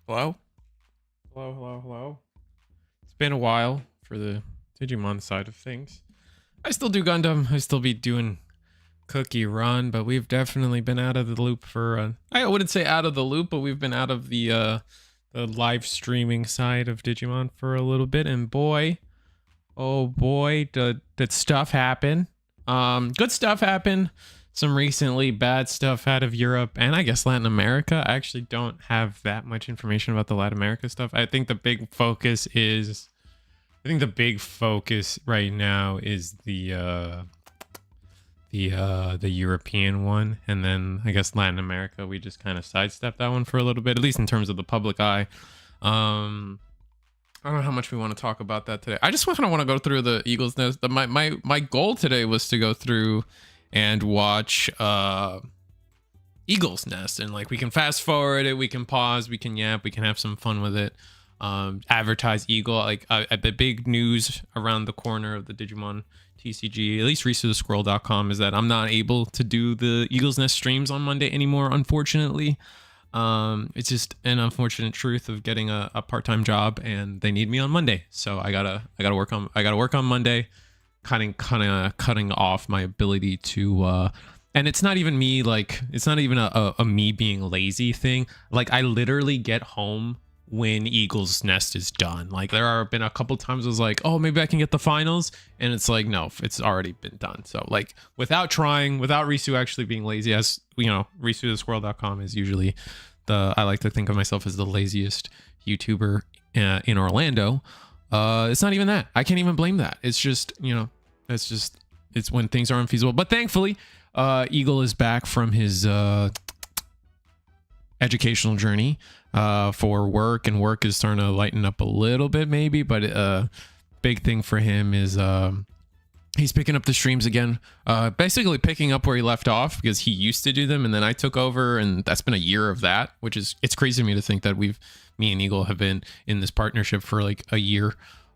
Hello? Hello, hello, hello. It's been a while for the Digimon side of things. I still do Gundam. I still be doing Cookie Run, but we've definitely been out of the loop for, I wouldn't say out of the loop, but we've been out of the live streaming side of Digimon for a little bit. And boy, oh boy, did stuff happen. Good stuff happened. Some recently bad stuff out of Europe and I guess Latin America. I actually don't have that much information about the Latin America stuff. I think the big focus right now is the European one, and then I guess Latin America we just kind of sidestepped that one for a little bit, at least in terms of the public eye. I don't know how much we want to talk about that today. I just kind of want to go through the Eagles Nest. My goal today was to go through and watch Eagles Nest, and like we can fast forward it, we can pause, we can yap, we can have some fun with it. Advertise Eagle, like the big news around the corner of the Digimon TCG, at least ResearchTheSquirrel.com, is that I'm not able to do the Eagles Nest streams on Monday anymore, unfortunately. It's just an unfortunate truth of getting a part-time job, and they need me on Monday, so I gotta work on Monday, cutting off my ability to and it's not even me, like it's not even a me being lazy thing. Like I literally get home when Eagles Nest is done. Like there have been a couple times I was like, oh, maybe I can get the finals, and it's like, no, it's already been done. So like without trying, without Risu actually being lazy, as you know, ResearchTheSquirrel.com is usually I like to think of myself as the laziest YouTuber in Orlando. It's not even that. I can't even blame that. It's just, you know, it's when things are unfeasible. But thankfully, Eagle is back from his educational journey for work, and work is starting to lighten up a little bit maybe, but big thing for him is he's picking up the streams again, basically picking up where he left off, because he used to do them and then I took over, and that's been a year of that, which is, it's crazy to me to think that me and Eagle have been in this partnership for like a year.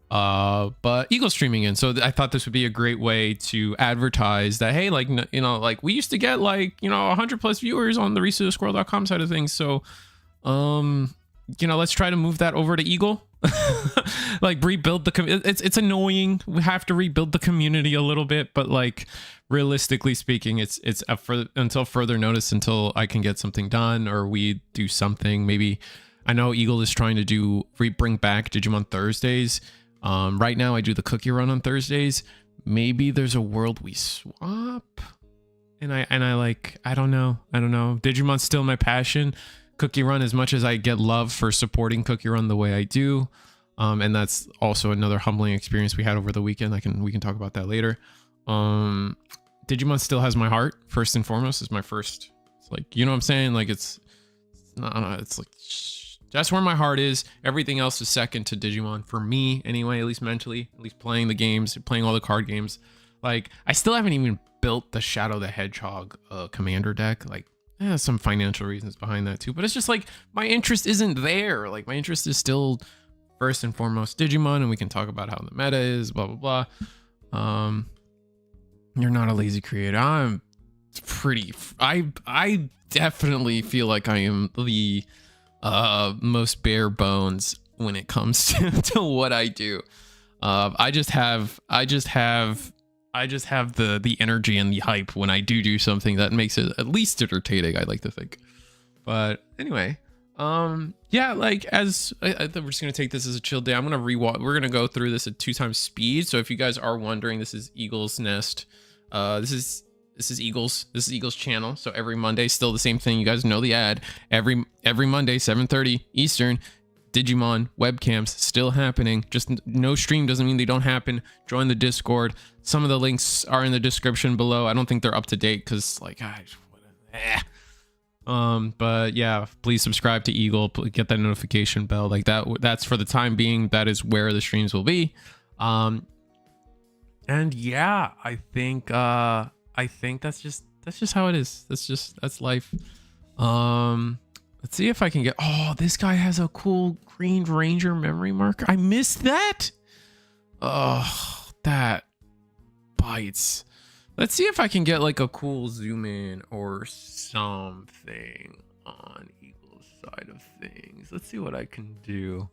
But Eagle's streaming in, so I thought this would be a great way to advertise that, hey, like, you know, like we used to get like, you know, 100+ viewers on the ResearchTheSquirrel.com side of things, so you know, let's try to move that over to Eagle. Like rebuild it's annoying, we have to rebuild the community a little bit, but like realistically speaking, it's until further notice, until I can get something done or we do something. Maybe I know Eagle is trying to bring back Digimon Thursdays. Right now I do the Cookie Run on Thursdays. Maybe there's a world we swap, and I like, I don't know. Digimon's still my passion. Cookie Run, as much as I get love for supporting Cookie Run the way I do, and that's also another humbling experience we had over the weekend. We can talk about that later. Digimon still has my heart first and foremost. Is my first. It's like, you know what I'm saying? Like it's like that's where my heart is. Everything else is second to Digimon for me anyway, at least mentally, at least playing the games, playing all the card games. Like I still haven't even built the Shadow the Hedgehog commander deck. Like some financial reasons behind that too, but it's just like my interest isn't there. Like my interest is still first and foremost Digimon, and we can talk about how the meta is, blah blah blah. You're not a lazy creator. I'm pretty, I definitely feel like I am the most bare bones when it comes to what I do. I just have the energy and the hype when I do something that makes it at least entertaining, I like to think. But anyway, yeah, like we're just gonna take this as a chill day. I'm gonna rewatch. We're gonna go through this at 2x speed. So if you guys are wondering, this is Eagles Nest. This is Eagles channel. So every Monday, still the same thing. You guys know the ad. Every Monday, 7:30 Eastern. Digimon webcams still happening. Just no stream doesn't mean they don't happen. Join the Discord. Some of the links are in the description below. I don't think they're up to date because like but yeah, please subscribe to Eagle, get that notification bell. Like that's for the time being, that is where the streams will be. And yeah, I think that's just how it is. That's life. Let's see if I can get, oh, this guy has a cool Green Ranger memory marker. I missed that. Oh, that bites. Let's see if I can get like a cool zoom in or something. on Eagle's side of things. Let's see what I can do.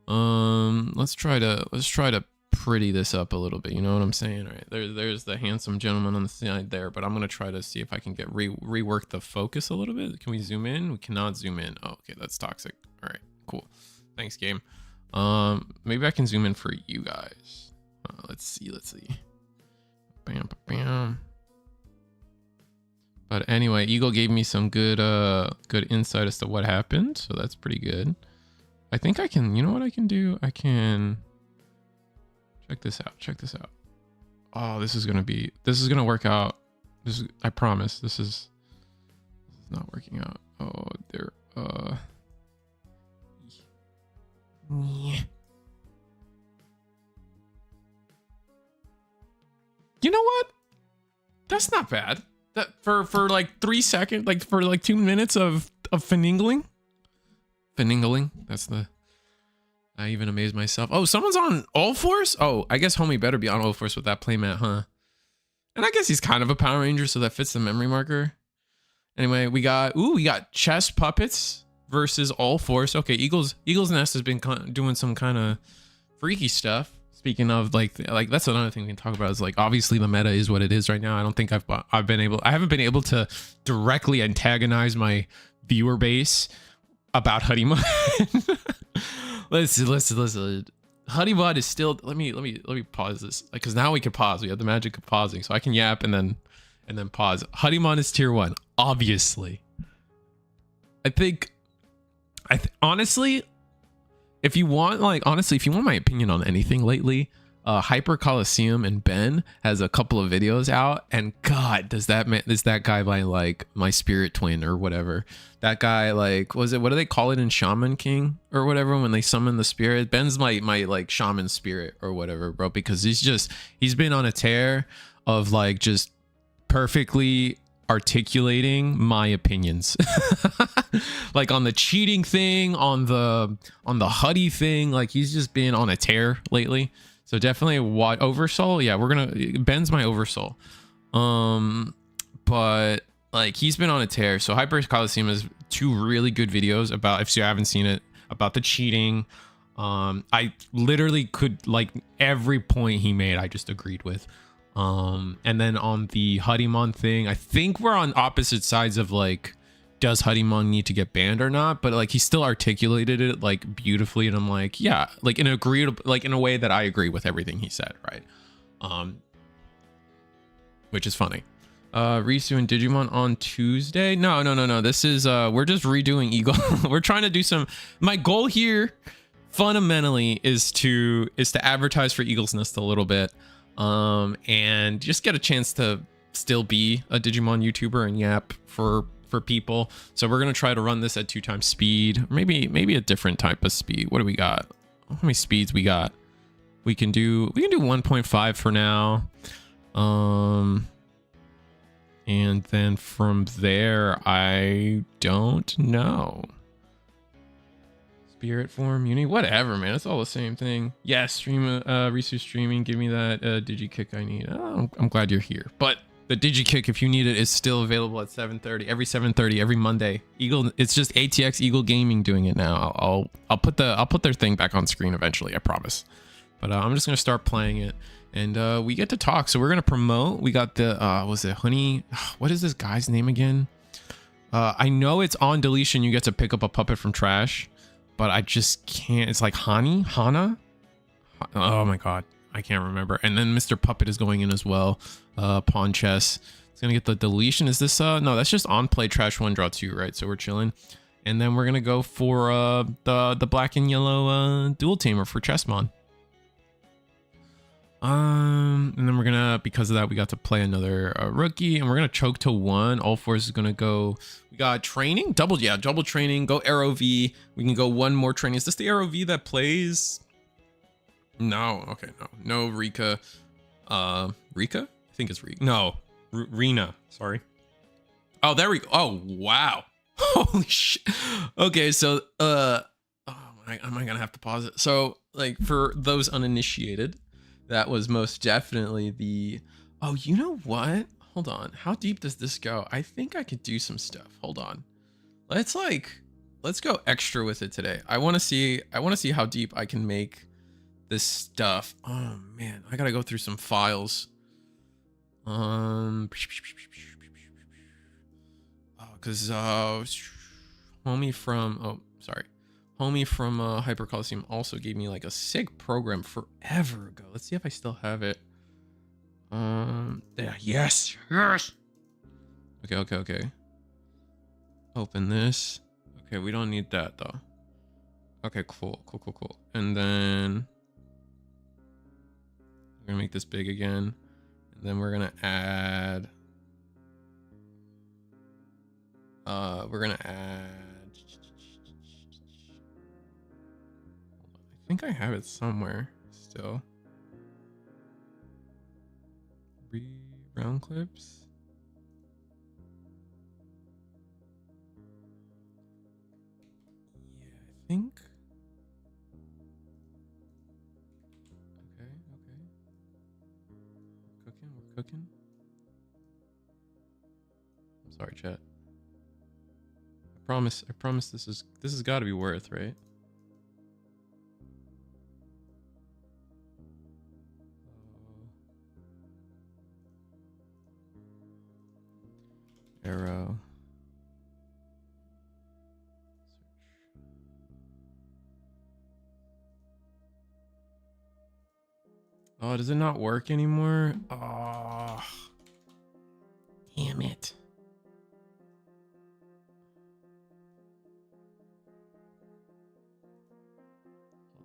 Let's try to pretty this up a little bit. You know what I'm saying? All right, there's the handsome gentleman on the side there, but I'm gonna try to see if I can get rework the focus a little bit. Can we zoom in? We cannot zoom in. Oh, okay, that's toxic. All right, cool. Thanks, game. Maybe I can zoom in for you guys. Let's see. Bam, bam. But anyway, Eagle gave me some good insight as to what happened, so that's pretty good. I think I can, you know what I can do? I can check this out. Oh, this is gonna work out. I promise. This is not working out. Oh, there. Yeah. You know what? That's not bad. That for like 3 seconds, like for like 2 minutes of finagling. That's the. I even amazed myself. Oh, someone's on all fours? Oh, I guess homie better be on all fours with that playmat, huh? And I guess he's kind of a Power Ranger, so that fits the memory marker. Anyway, we got chest puppets versus all fours. Okay, Eagle's Nest has been doing some kind of freaky stuff. Speaking of like that's another thing we can talk about is like obviously the meta is what it is right now. I don't think I haven't been able to directly antagonize my viewer base about Hudimon. Listen. Hudimon is still. Let me pause this because now we can pause. We have the magic of pausing, so I can yap and then pause. Hudimon is tier 1, obviously. I think honestly. If you want my opinion on anything lately, Hyper Coliseum and Ben has a couple of videos out, and God, is that guy like my spirit twin or whatever? That guy, like, what do they call it in Shaman King or whatever when they summon the spirit? Ben's my like shaman spirit or whatever, bro, because he's been on a tear of like just perfectly articulating my opinions like on the cheating thing, on the Huddy thing. Like he's just been on a tear lately, so definitely Oversoul. Yeah, Ben's my Oversoul. But like he's been on a tear. So Hyper Coliseum has 2 really good videos about, if you haven't seen it, about the cheating. I literally could, like, every point he made I just agreed with. And then on the Hudimon thing, I think we're on opposite sides of like, does Hudimon need to get banned or not? But like he still articulated it like beautifully, and I'm like, yeah, like in a way that I agree with everything he said, right? Which is funny. Risu and Digimon on Tuesday. No. This is we're just redoing Eagle. We're trying to do some. My goal here fundamentally is to advertise for Eagle's Nest a little bit. And just get a chance to still be a Digimon YouTuber and yap for people. So we're gonna try to run this at 2 times speed, maybe a different type of speed. What do we got? How many speeds we got? We can do 1.5 for now. And then from there, I don't know. Spirit form, uni, whatever, man. It's all the same thing. Yes, stream, Risu streaming. Give me that digi kick I need. Oh, I'm glad you're here. But the digi kick, if you need it, is still available at 7:30. Every 7:30, every Monday. Eagle. It's just ATX Eagle Gaming doing it now. I'll put their thing back on screen eventually. I promise. But I'm just gonna start playing it, and we get to talk. So we're gonna promote. We got the was it Honey? What is this guy's name again? I know it's on deletion. You get to pick up a puppet from trash. But I just can't. It's like Hana? Oh my god. I can't remember. And then Mr. Puppet is going in as well. Pawn chess. It's going to get the deletion. Is this, no, that's just on play trash 1, draw 2, right? So we're chilling. And then we're going to go for the black and yellow dual tamer for Chessmon. And then we're gonna, because of that, we got to play another rookie, and we're gonna choke to 1. All fours is gonna go. We got training, double training. Go Arrow V. We can go 1 more training. Is this the Arrow V that plays? No, okay, no Rika. Rika? I think it's Rika. No, Rena. Sorry. Oh, there we go. Oh, wow. Holy shit. Okay, so oh, am I gonna have to pause it? So, like, for those uninitiated, that was most definitely the... Oh, you know what? Hold on. How deep does this go? I think I could do some stuff. Hold on. Let's go extra with it today. I want to see how deep I can make this stuff. Oh man, I gotta go through some files. Because homie from Hyper Coliseum also gave me like a sick program forever ago. Let's see if I still have it. Yeah, yes. Okay. Open this. Okay, we don't need that though. Okay, cool. And then we're gonna make this big again. And then we're gonna add I think I have it somewhere still. Round clips. Yeah, I think. Okay. We're cooking. I'm sorry, chat. I promise this has got to be worth, right? Arrow. Oh, does it not work anymore? Oh, damn it.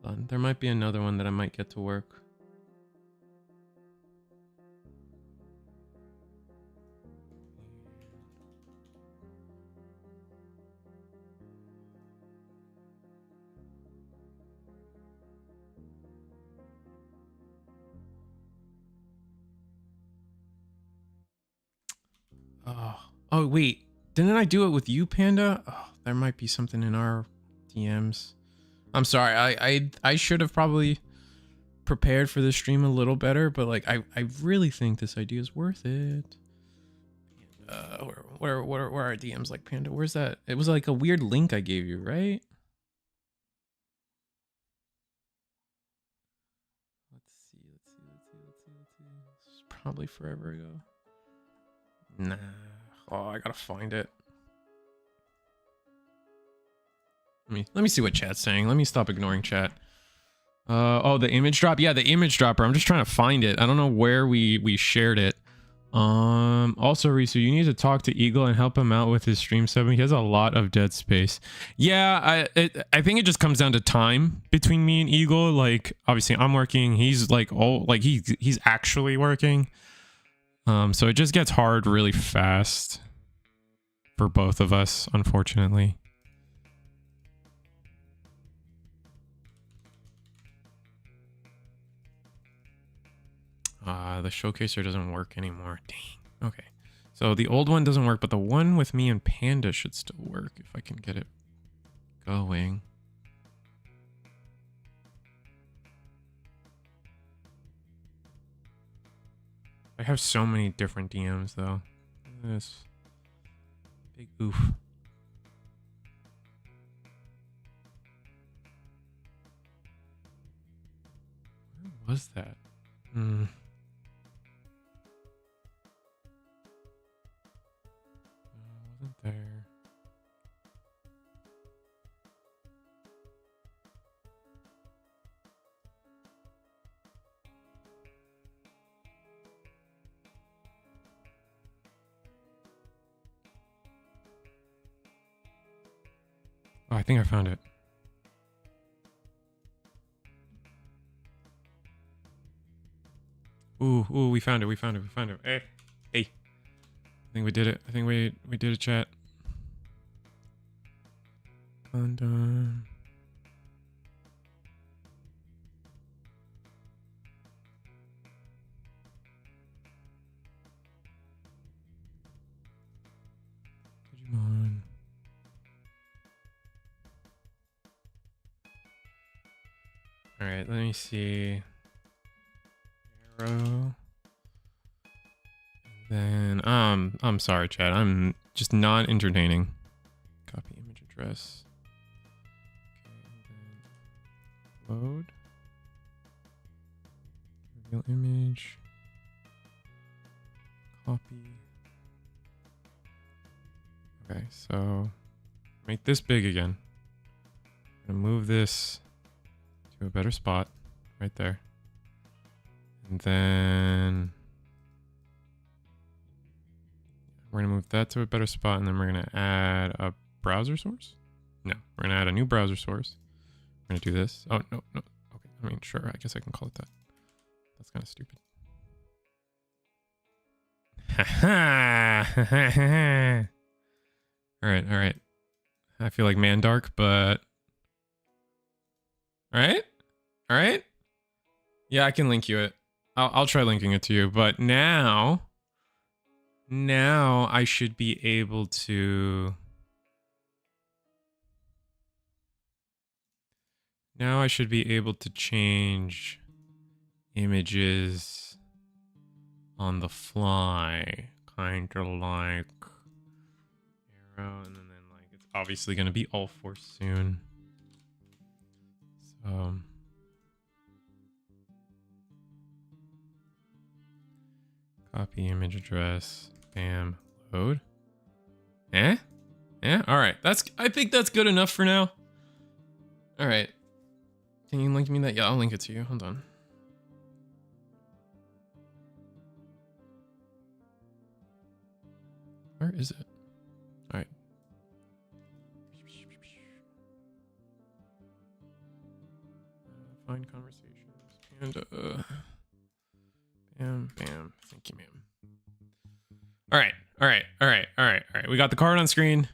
Hold on. There might be another one that I might get to work. Oh wait, didn't I do it with you, Panda? Oh, there might be something in our DMs. I'm sorry. I should have probably prepared for this stream a little better, but like I really think this idea is worth it. Where are DMs like Panda? Where's that? It was like a weird link I gave you, right? Let's see. This is probably forever ago. Nah. Oh, I gotta find it. Let me see what chat's saying. Let me stop ignoring chat. Oh, the image drop. Yeah, the image dropper. I'm just trying to find it. I don't know where we shared it. Also, Risu, you need to talk to Eagle and help him out with his stream subbing. He has a lot of dead space. Yeah, I think it just comes down to time between me and Eagle. Like, obviously, I'm working. He's like, he's actually working. So it just gets hard really fast for both of us, unfortunately. The showcaser doesn't work anymore. Dang. Okay. So the old one doesn't work, but the one with me and Panda should still work if I can get it going. I have so many different DMs though. This big oof. Where was that? Wasn't there. Oh, I think I found it. Ooh, we found it. Hey. I think we did it. I think we did a chat. Gundam. Digimon. All right, let me see. Arrow. Then I'm sorry, chat. I'm just not entertaining. Copy address. Okay, and then load. Reveal image. Copy. Okay, so make this big again. I'm gonna move this to a better spot right there. And then we're gonna move that to a better spot, and then we're gonna add a browser source. No, we're gonna add a new browser source. We're gonna do this. Oh, no. Okay, I mean, sure, I guess I can call it that. That's kind of stupid. All right. I feel like Mandark, but all right. Yeah, I can link you it. I'll try linking it to you, but now I should be able to. Now I should be able to change images on the fly, kind of like arrow, and then like it's obviously going to be all for soon. So copy image address, bam, load. Yeah, all right. I think that's good enough for now. All right. Can you link me that? Yeah, I'll link it to you. Hold on. Where is it? All right. Find conversations and bam. Thank you, ma'am. All right. We got the card on screen.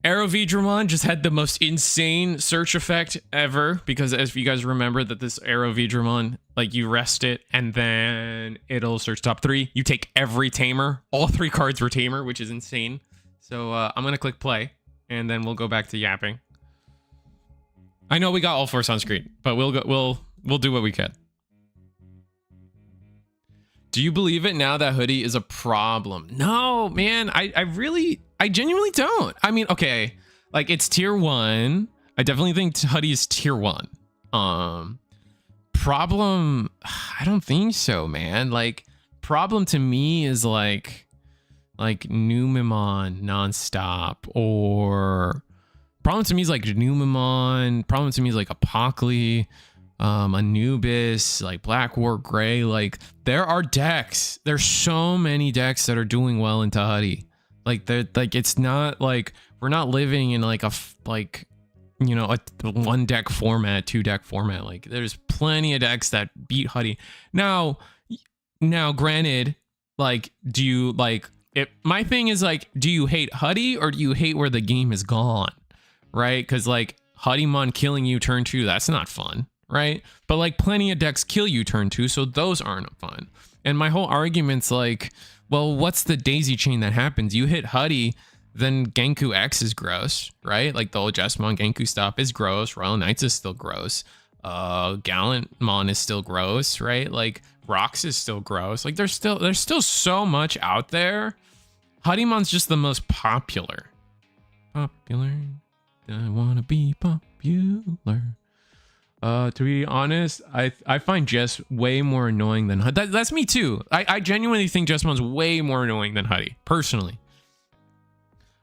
Arrow Vidramon just had the most insane search effect ever, because as you guys remember that this Arrow Vidramon, like you rest it and then it'll search top 3. You take every tamer. All 3 cards were tamer, which is insane. So I'm gonna click play and then we'll go back to yapping. I know we got all 4 on screen, but we'll do what we can. Do you believe it now that hoodie is a problem? No, man, I genuinely don't. I mean, okay, like it's tier 1. I definitely think hoodie is tier 1. Problem, I don't think so, man. Like problem to me is like Numemon nonstop, or problem to me is like Numemon. Problem to me is like Apocally. Anubis, like Black War Gray. Like there are decks. There's so many decks that are doing well into Huddy. Like they're like, it's not like we're not living in like a 1 deck format, 2 deck format. Like there's plenty of decks that beat Huddy. Now granted, like do you like it? My thing is like, do you hate Huddy or do you hate where the game is gone? Right? Because like Huddymon killing you turn 2, that's not fun. Right? But like plenty of decks kill you turn 2, so those aren't fun. And my whole argument's like, well, what's the daisy chain that happens? You hit Huddy, then Genku X is gross, right? Like the old Jessamon Genku stuff is gross. Royal Knights is still gross. Gallantmon is still gross, right? Like Rox is still gross. Like there's still so much out there. Huddymon's just the most popular. Popular. I wanna be popular. To be honest, I find Jess way more annoying than Huddy. That's me too. I genuinely think Jessmon's way more annoying than Huddy, personally.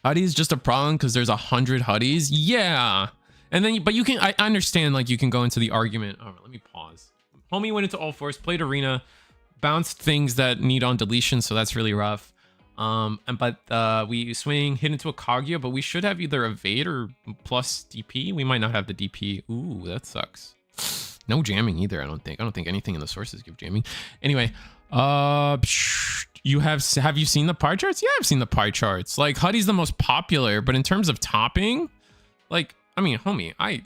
Huddy is just a problem because there's 100 Huddies. Yeah. And then, but you can, I understand, like you can go into the argument. All right, let me pause. Homie went into all fours, played arena, bounced things that need on deletion, so that's really rough. We swing, hit into a Kaguya, but we should have either evade or plus DP. We might not have the DP. Ooh, that sucks. No jamming either, I don't think. I don't think anything in the sources give jamming. Anyway, have you seen the pie charts? Yeah, I've seen the pie charts. Like Huddy's the most popular, but in terms of topping, like, I mean, homie, I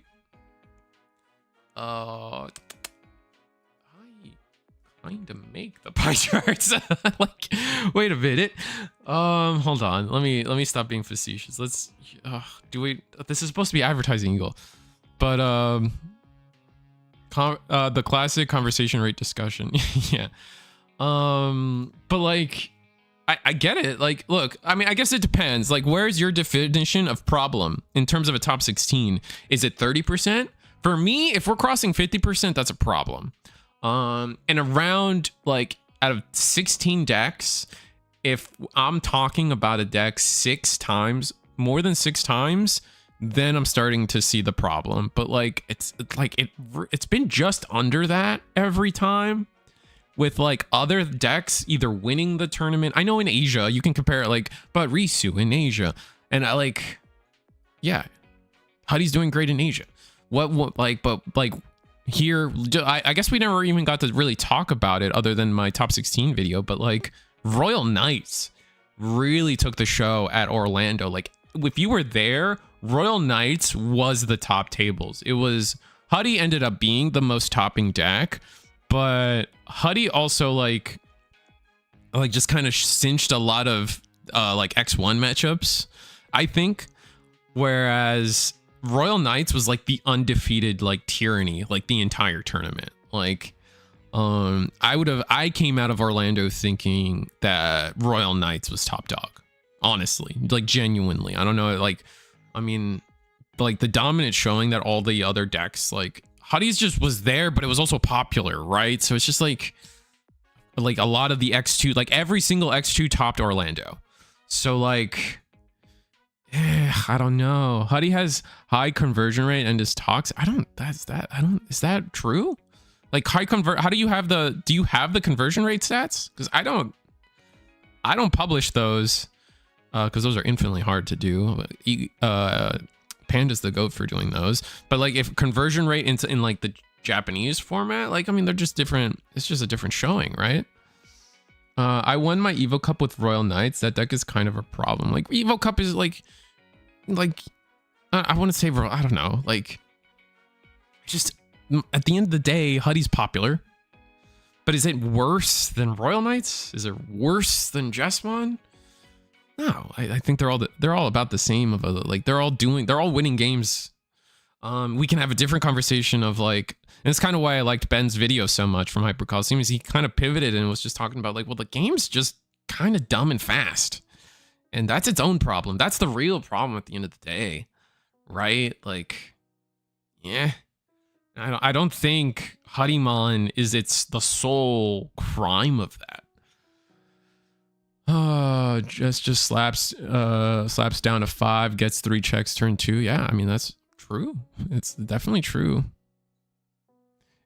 kind of make the pie charts. Like, wait a minute. Hold on. Let me stop being facetious. Let's this is supposed to be advertising Eagle, but the classic conversation rate discussion. Yeah. But like, I get it. Like, look, I mean, I guess it depends. Like, where's your definition of problem in terms of a top 16? Is it 30%? For me, if we're crossing 50%, that's a problem. And around like out of 16 decks, if I'm talking about a deck 6 times, more than 6 times, then I'm starting to see the problem. But like, it's been just under that every time, with like other decks either winning the tournament. I know in Asia you can compare it, like, but Risu in Asia, and I like, yeah, Huddy's doing great in Asia. What like, but like here, I guess we never even got to really talk about it other than my top 16 video, but like Royal Knights really took the show at Orlando. Like, if you were there, Royal Knights was the top tables. It was, Huddy ended up being the most topping deck, but Huddy also like just kind of cinched a lot of like X1 matchups, I think. Whereas Royal Knights was like the undefeated like tyranny, like the entire tournament. Like, I came out of Orlando thinking that Royal Knights was top dog. Honestly, like genuinely. I don't know, like, I mean, like the dominant showing that all the other decks, like Huddy's just was there, but it was also popular, right? So it's just like a lot of the X2, like every single X2 topped Orlando. So like, I don't know. Huddy has high conversion rate and is toxic. Is that true? Like how do you have the conversion rate stats? Because I don't publish those, because those are infinitely hard to do. Panda's the goat for doing those. But like, if conversion rate in like the Japanese format, like, I mean, they're just different. It's just a different showing, right? I won my Evo Cup with Royal Knights. That deck is kind of a problem. Like, Evo Cup is like I want to say, I don't know, like, just at the end of the day, Huddy's popular. But is it worse than Royal Knights? Is it worse than Jesmon? No, I think they're all about the same. Like, they're all winning games. We can have a different conversation of like, and it's kind of why I liked Ben's video so much from Hyper Coliseum, is he kind of pivoted and was just talking about like, well, the game's just kind of dumb and fast, and that's its own problem. That's the real problem at the end of the day, right? Like, yeah, I don't think Huddymon is the sole crime of that. Just slaps down to 5, gets 3 checks turn 2. Yeah, I mean, that's true. It's definitely true.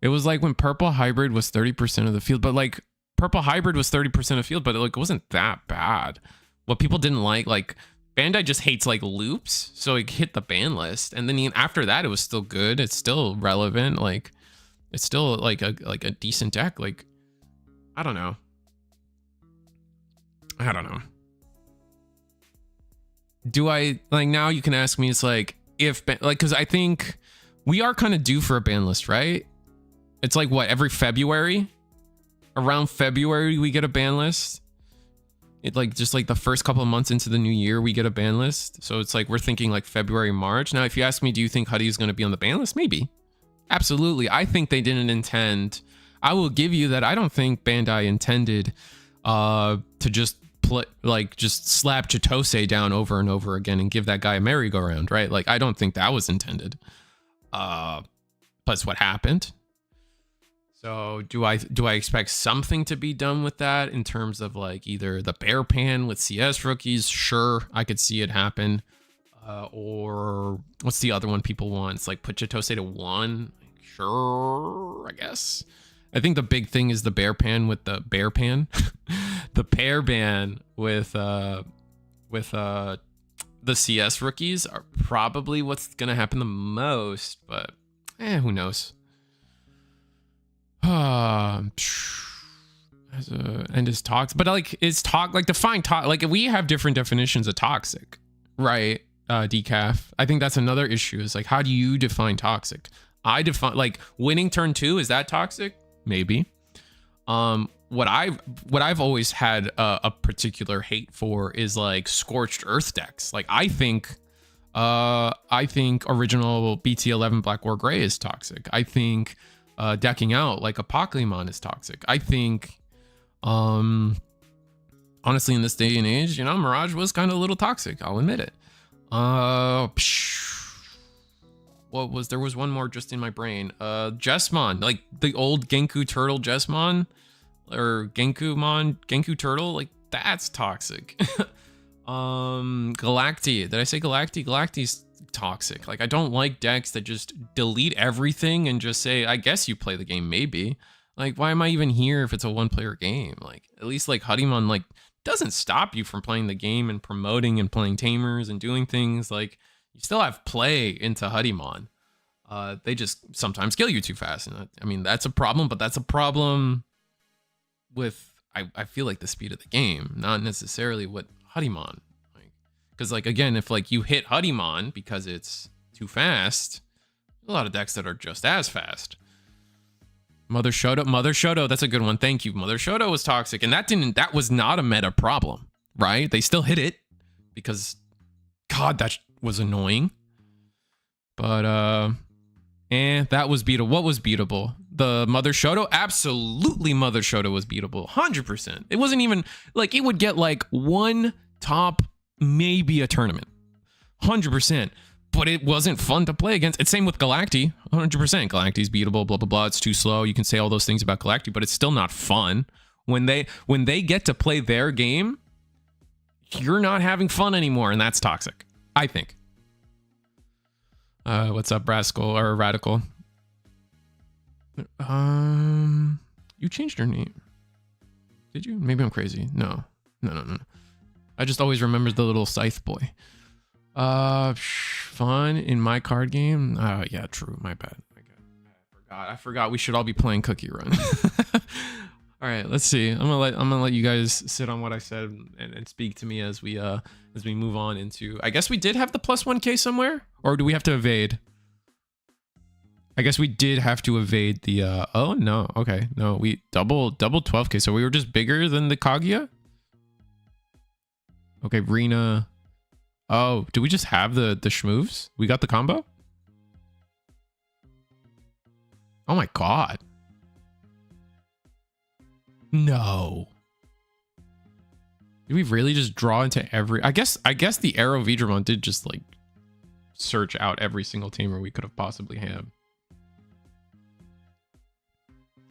It was like when Purple Hybrid was 30% of the field, but like Purple Hybrid was 30% of field, but it wasn't that bad. What people didn't like Bandai just hates like loops, so it hit the ban list, and then after that it was still good. It's still relevant. Like, it's still like a decent deck. Like, I don't know. Do I like, now you can ask me, it's like, if like, because I think we are kind of due for a ban list, right? It's like, what, every February? Around February we get a ban list. It like, just like the first couple of months into the new year we get a ban list. So it's like, we're thinking like February, March. Now, if you ask me, do you think Huddy is going to be on the ban list? Maybe. Absolutely. I think they didn't intend. I will give you that. I don't think Bandai intended to just just slap Chitose down over and over again and give that guy a merry-go-round, right? Like, I don't think that was intended. But it's what happened. So do I expect something to be done with that in terms of like either the bear pan with CS rookies? Sure, I could see it happen. Or what's the other one people want? It's like put Chitose to 1. Sure, I guess. I think the big thing is the bear pan with the bear pan. The pair ban with the CS rookies are probably what's gonna happen the most, but who knows? And is toxic, but like, is like, define like, we have different definitions of toxic, right? Decaf. I think that's another issue, is like, how do you define toxic? I define like winning turn 2. Is that toxic? Maybe. What I've always had a particular hate for is like scorched earth decks. Like, I think original BT11 Black War Gray is toxic. I think decking out like a Pokemon is toxic. I think honestly, in this day and age, you know, Mirage was kind of a little toxic. I'll admit it. What was, there was one more just in my brain. Jessmon, like the old Genku Turtle Jessmon, or Genku Turtle, like that's toxic. Galacti, did I say Galacti? Galacti's toxic. Like I don't like decks that just delete everything and just say, I guess you play the game, maybe. Like, why am I even here if it's a one-player game? Like, at least like Hudimon, like, doesn't stop you from playing the game and promoting and playing tamers and doing things. Like, you still have play into Hudimon. They just sometimes kill you too fast. And I mean, that's a problem, but that's a problem with, I feel like the speed of the game, not necessarily what Hudimon. Like, because like, again, if like you hit Hudimon because it's too fast, a lot of decks that are just as fast. Mother Shoto, that's a good one. Thank you. Mother Shoto was toxic, and that was not a meta problem, right? They still hit it because, God, that was annoying. But that was beatable. What was beatable? The Mother Shoto? Absolutely, Mother Shoto was beatable, 100%. It wasn't even like it would get like one top, maybe a tournament, 100%. But it wasn't fun to play against. It's same with Galacti, 100%. Galacti's beatable, blah, blah, blah. It's too slow. You can say all those things about Galacti, but it's still not fun. When they get to play their game, you're not having fun anymore, and that's toxic, I think. What's up, Rascal or Radical? You changed your name. Did you? Maybe I'm crazy. No. I just always remember the little scythe boy. Fun in my card game. Yeah, true. My bad. I forgot. We should all be playing Cookie Run. All right, let's see. I'm gonna let you guys sit on what I said and speak to me as we move on into. I guess we did have the plus 1K somewhere, or do we have to evade? I guess we did have to evade the. Oh no. Okay, no. We double 12K. So we were just bigger than the Kaguya. Okay, Rena. Oh, do we just have the schmoves? We got the combo? Oh my God. No. Did we really just draw into every... I guess the Arrow Vidramon did just like search out every single tamer we could have possibly had.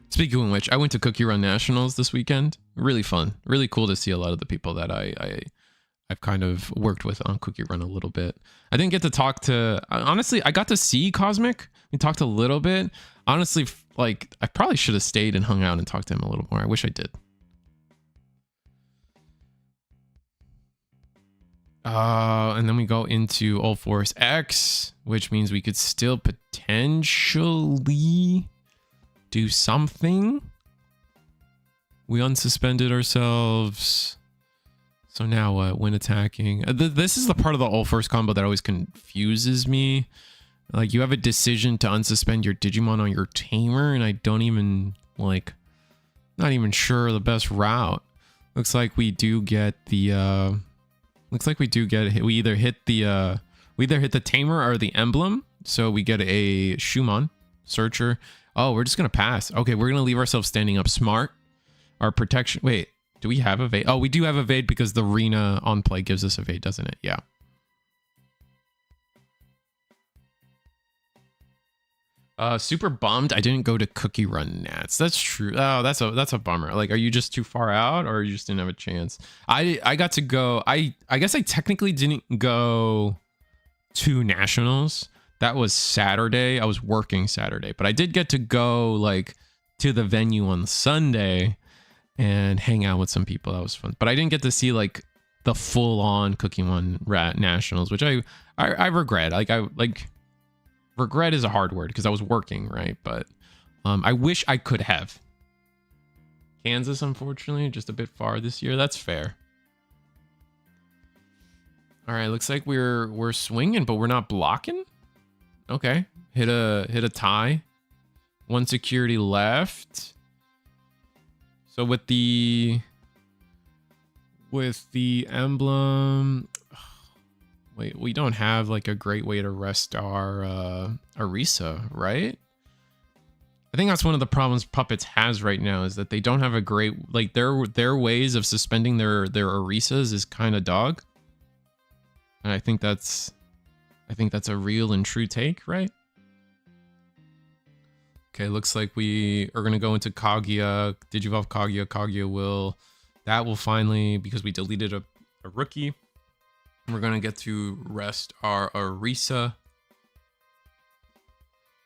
Speaking of which, I went to Cookie Run Nationals this weekend. Really fun. Really cool to see a lot of the people that I've kind of worked with on Cookie Run a little bit. I didn't get to talk to... Honestly, I got to see Cosmic. We talked a little bit. Honestly, like, I probably should have stayed and hung out and talked to him a little more. I wish I did. And then we go into All Force X, which means we could still potentially do something. We unsuspended ourselves. So now what? When attacking. This is the part of the All Force combo that always confuses me. Like, you have a decision to unsuspend your Digimon on your tamer, and I don't even, like, not even sure the best route. Looks like we do get the, we either hit the tamer or the emblem. So we get a Shumon, Searcher. Oh, we're just going to pass. Okay, we're going to leave ourselves standing up. Smart. Our protection, wait, do we have evade? Oh, we do have evade because the Rena on play gives us evade, doesn't it? Yeah. Super bummed I didn't go to Cookie Run Nats. That's true. Oh, that's a bummer. Like, are you just too far out, or you just didn't have a chance? I got to go. I guess I technically didn't go to Nationals. That was Saturday. I was working Saturday, but I did get to go like to the venue on Sunday and hang out with some people. That was fun. But I didn't get to see like the full on Cookie Run Rat Nationals, which I regret. Regret is a hard word because I was working, right? But I wish I could have. Kansas, unfortunately, just a bit far this year. That's fair. All right, looks like we're swinging, but we're not blocking. Okay, hit a tie. One security left. So with the emblem. Wait, we don't have like a great way to rest our Arisa, right? I think that's one of the problems Puppets has right now is that they don't have a great, like their ways of suspending their Orisas is kind of dog. And I think that's a real and true take, right? Okay, looks like we are gonna go into Kaguya, Digivolve Kaguya. Kaguya will, that will finally, because we deleted a rookie, we're gonna get to rest our Orisa.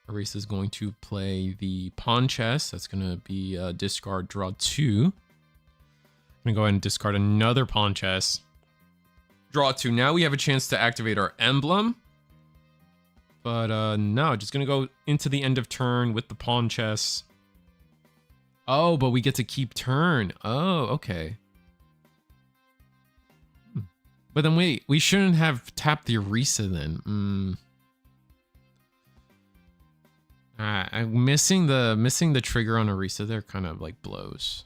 Orisa is going to play the pawn chess. That's gonna be discard, draw 2. I'm gonna go ahead and discard another pawn chess. Draw 2. Now we have a chance to activate our emblem. But no, just gonna go into the end of turn with the pawn chess. Oh, but we get to keep turn. Oh, okay. But then wait, we shouldn't have tapped the Orisa then. I'm missing the trigger on Orisa. They're kind of like blows.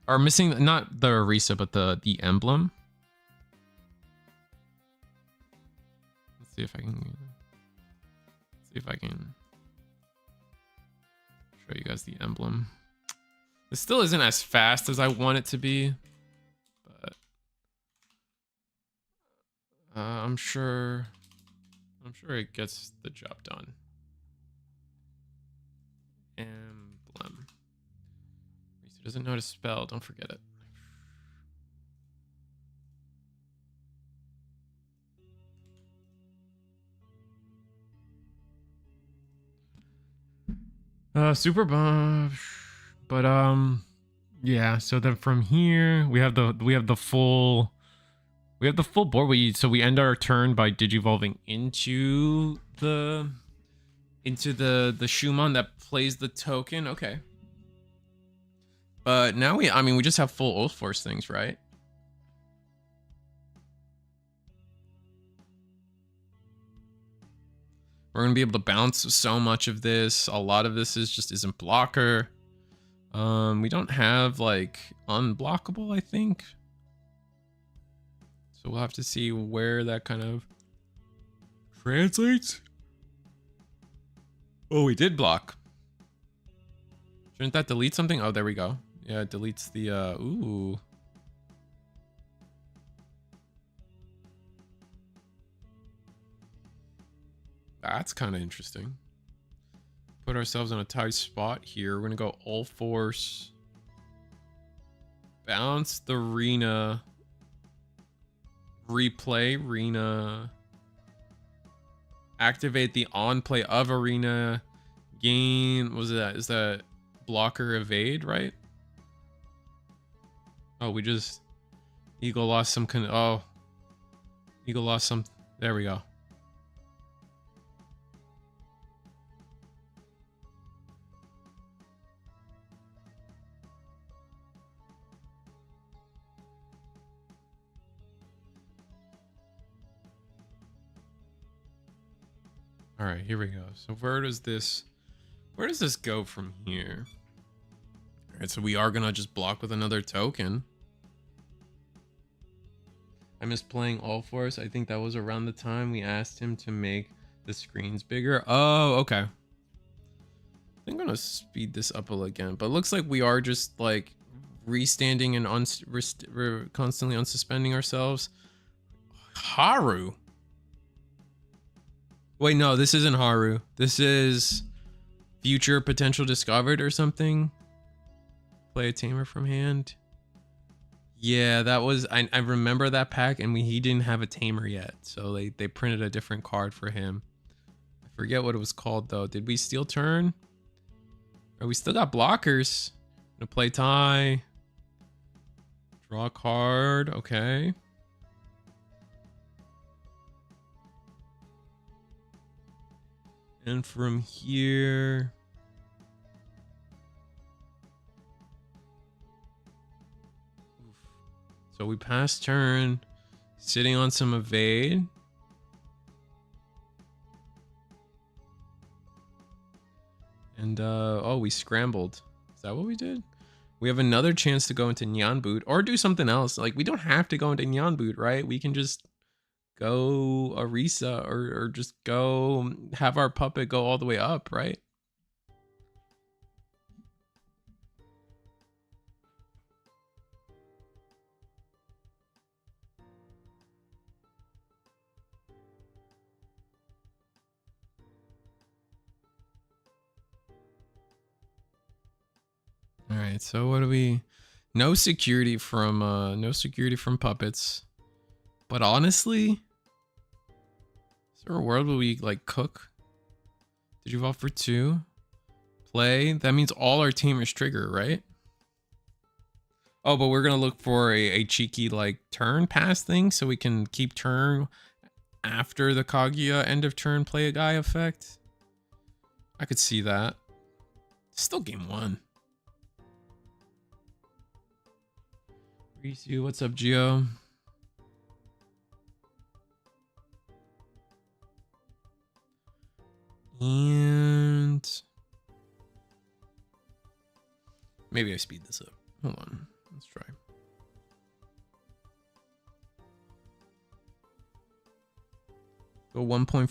Or missing not the Orisa, but the emblem. Let's see if I can show you guys the emblem. It still isn't as fast as I want it to be, but I'm sure it gets the job done. Emblem. He doesn't know how to spell, don't forget it. Super buff, but yeah. So then from here we have the full board. So we end our turn by digivolving into the Shumon that plays the token. Okay. But now we just have full Oath Force things, right? We're gonna be able to bounce so much of this. A lot of this isn't blocker. We don't have like unblockable, I think. So we'll have to see where that kind of translates. Oh, we did block. Shouldn't that delete something? Oh, there we go. Yeah, it deletes the ooh. That's kind of interesting. Put ourselves in a tight spot here. We're gonna go all force. Bounce the Rena. Replay Rena. Activate the on play of Arena. Gain, is that blocker evade, right? Oh, we just Eagle lost some Eagle lost some, there we go. All right, here we go. So where does this go from here? All right, so we are gonna just block with another token. I miss playing All Force. I think that was around the time we asked him to make the screens bigger. Oh, okay. I'm gonna speed this up again, but it looks like we are just like restanding and constantly unsuspending ourselves. Haru. Wait, no, this isn't Haru. This is future potential discovered or something. Play a tamer from hand. Yeah, that was, I remember that pack, and he didn't have a tamer yet, so they printed a different card for him. I forget what it was called though. Did we steal turn? Or we still got blockers. Gonna play tie. Draw a card. Okay. And from here, so we pass turn, sitting on some evade. And oh, we scrambled. Is that what we did? We have another chance to go into Nyan Boot or do something else. Like, we don't have to go into Nyan Boot, right? We can just go Arisa or just go have our puppet go all the way up, right? All right, so what do we? No security from puppets. But honestly, is there a world where we like cook? Did you evolve for 2? Play? That means all our teamers trigger, right? Oh, but we're gonna look for a cheeky like turn pass thing so we can keep turn after the Kaguya end of turn play a guy effect. I could see that. Still game 1. Risu, what's up, Geo? And maybe I speed this up. Hold on. Let's try. Go 1.5.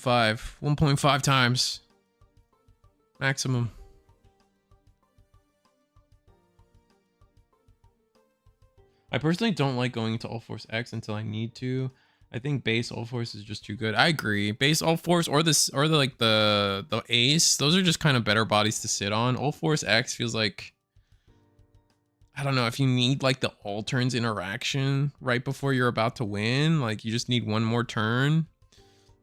1.5 times. Maximum. I personally don't like going to All Force X until I need to. I think base All Force is just too good. I agree. Base All Force or the Ace, those are just kind of better bodies to sit on. All Force X feels like, I don't know, if you need like the all turns interaction right before you're about to win, like you just need one more turn.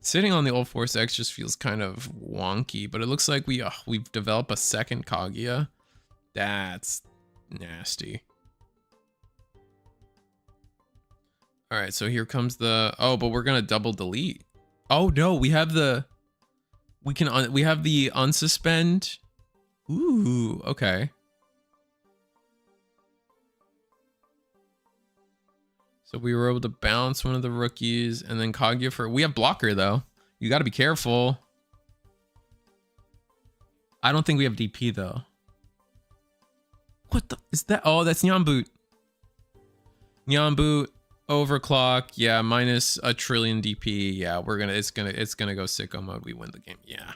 Sitting on the All Force X just feels kind of wonky, but it looks like we've developed a second Kaguya. That's nasty. All right, so here comes the, oh, but we're gonna double delete. Oh no, we have the, we have the unsuspend. Ooh, okay. So we were able to bounce one of the rookies and then Kaguya for, we have blocker though. You got to be careful. I don't think we have DP though. What the, is that? Oh, that's Nyan Boot. Nyan Boot. Overclock, yeah, minus a trillion DP. Yeah, it's gonna go sicko mode. We win the game. Yeah.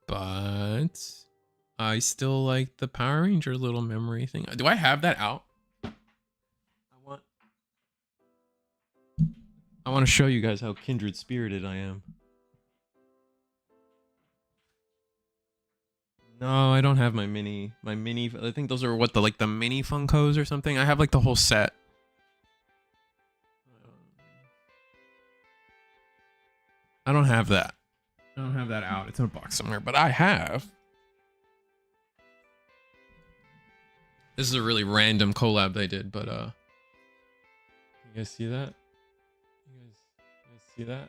But I still like the Power Ranger little memory thing. Do I have that out? I want to show you guys how kindred spirited I am. No, I don't have my mini. I think those are what the mini Funkos or something. I have like the whole set. I don't have that. I don't have that out. It's in a box somewhere, but I have. This is a really random collab they did, but you guys see that? You guys see that?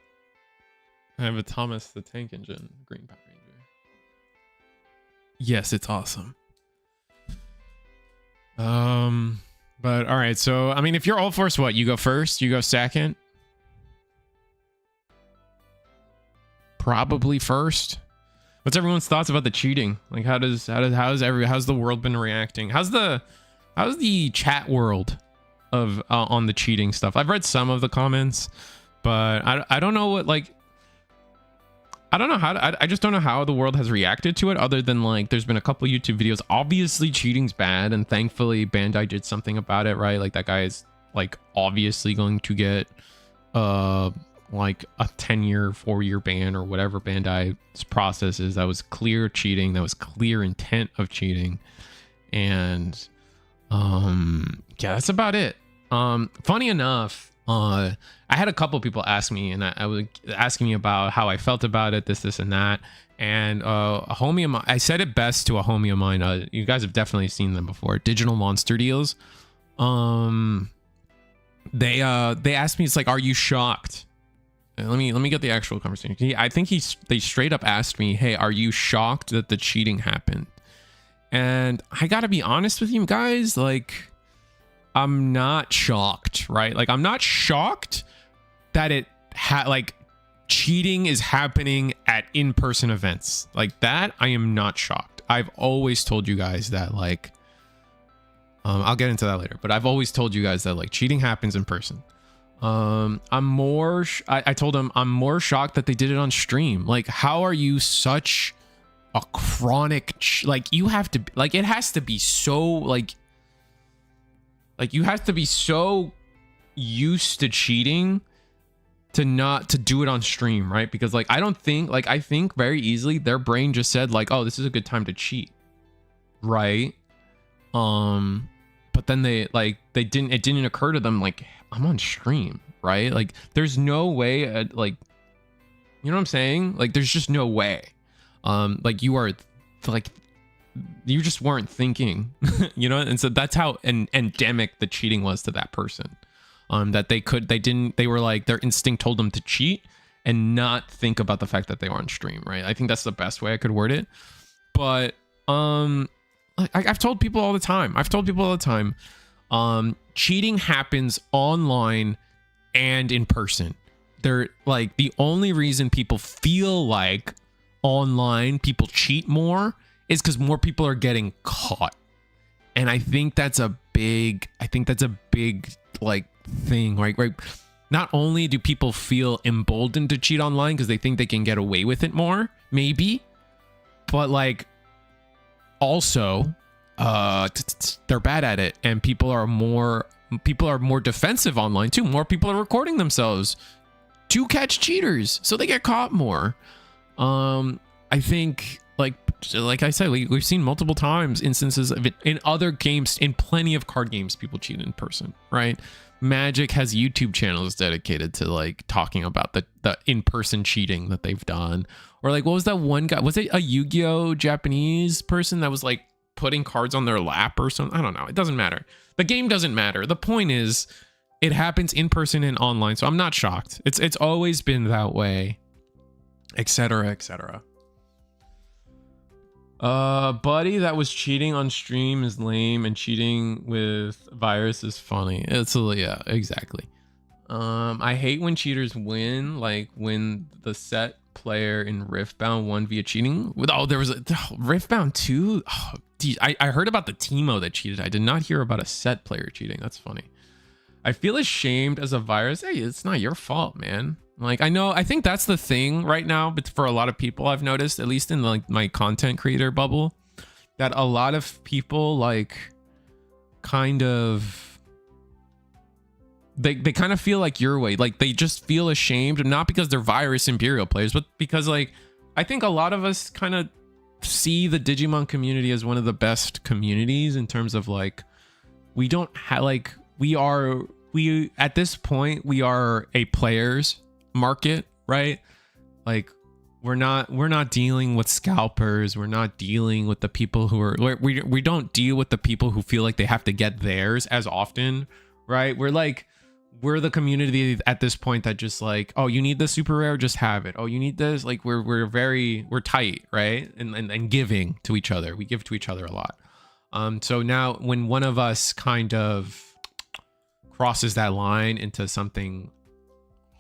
I have a Thomas the Tank Engine Green Power Ranger. Yes, it's awesome. But all right, so I mean, if you're All Force, what, you go first, you go second, probably first. What's everyone's thoughts about the cheating? Like, how's the world been reacting? How's the chat world of on the cheating stuff? I've read some of the comments, but I don't know what, like, I don't know how I just don't know how the world has reacted to it, other than like there's been a couple YouTube videos. Obviously cheating's bad, and thankfully Bandai did something about it, right? Like that guy is like obviously going to get like a 10-year 4-year ban or whatever Bandai's process is. That was clear cheating, that was clear intent of cheating. And yeah, that's about it. Funny enough, I had a couple people ask me, and I was asking me about how I felt about it, this and that. And a homie of mine, I said it best to a homie of mine. You guys have definitely seen them before. Digital Monster Deals. They asked me, it's like, are you shocked? Let me get the actual conversation. I think they straight up asked me, hey, are you shocked that the cheating happened? And I gotta be honest with you guys, like, I'm not shocked, right? Like, I'm not shocked that like cheating is happening at in-person events like that. I am not shocked. I've always told you guys that, like, I'll get into that later, but I've always told you guys that like cheating happens in person. I'm more I told him I'm more shocked that they did it on stream. Like, how are you such a chronic like, you have to, like, it has to be so like you have to be so used to cheating to not to do it on stream, right? Because like, I don't think, like, I think very easily their brain just said like, oh, this is a good time to cheat, right? But then it didn't occur to them like, I'm on stream, right? Like, there's no way, like, you know what I'm saying? Like, there's just no way. Like, you are, like, you just weren't thinking, you know? And so that's how endemic the cheating was to that person. That they were like, their instinct told them to cheat and not think about the fact that they were on stream, right? I think that's the best way I could word it. But, I've told people all the time. Cheating happens online and in person. They're like, the only reason people feel like online people cheat more is because more people are getting caught. And I think that's a big like thing, right? Not only do people feel emboldened to cheat online because they think they can get away with it more, maybe, but like, also they're bad at it, and people are more defensive online too. More people are recording themselves to catch cheaters, so they get caught more. I think like I said, we've seen multiple times instances of it in other games, in plenty of card games, people cheat in person, right? Magic has YouTube channels dedicated to like talking about the in-person cheating that they've done. Or like, what was that one guy? Was it a Yu-Gi-Oh Japanese person that was like putting cards on their lap or something? I don't know. It doesn't matter. The game doesn't matter. The point is, it happens in person and online. So I'm not shocked. It's always been that way, etc., etc. Buddy that was cheating on stream is lame, and cheating with virus is funny. Yeah, exactly. I hate when cheaters win, like when the set player in Riftbound won via cheating. There was a Riftbound 2. Oh, geez, I heard about the Teemo that cheated. I did not hear about a set player cheating. That's funny. I feel ashamed as a virus. Hey, it's not your fault, man. Like, I think that's the thing right now, but for a lot of people, I've noticed, at least in like my content creator bubble, that a lot of people like kind of they kind of feel like your way. Like, they just feel ashamed, not because they're virus Imperial players, but because like, I think a lot of us kind of see the Digimon community as one of the best communities in terms of like, we don't have like, we at this point, we are a players market, right? Like, we're not dealing with scalpers. We're not dealing with the people who are, we don't deal with the people who feel like they have to get theirs as often, right? We're the community at this point that just like, oh, you need the super rare, just have it. Oh, you need this, like, we're tight, right? And giving to each other. We give to each other a lot. So now when one of us kind of crosses that line into something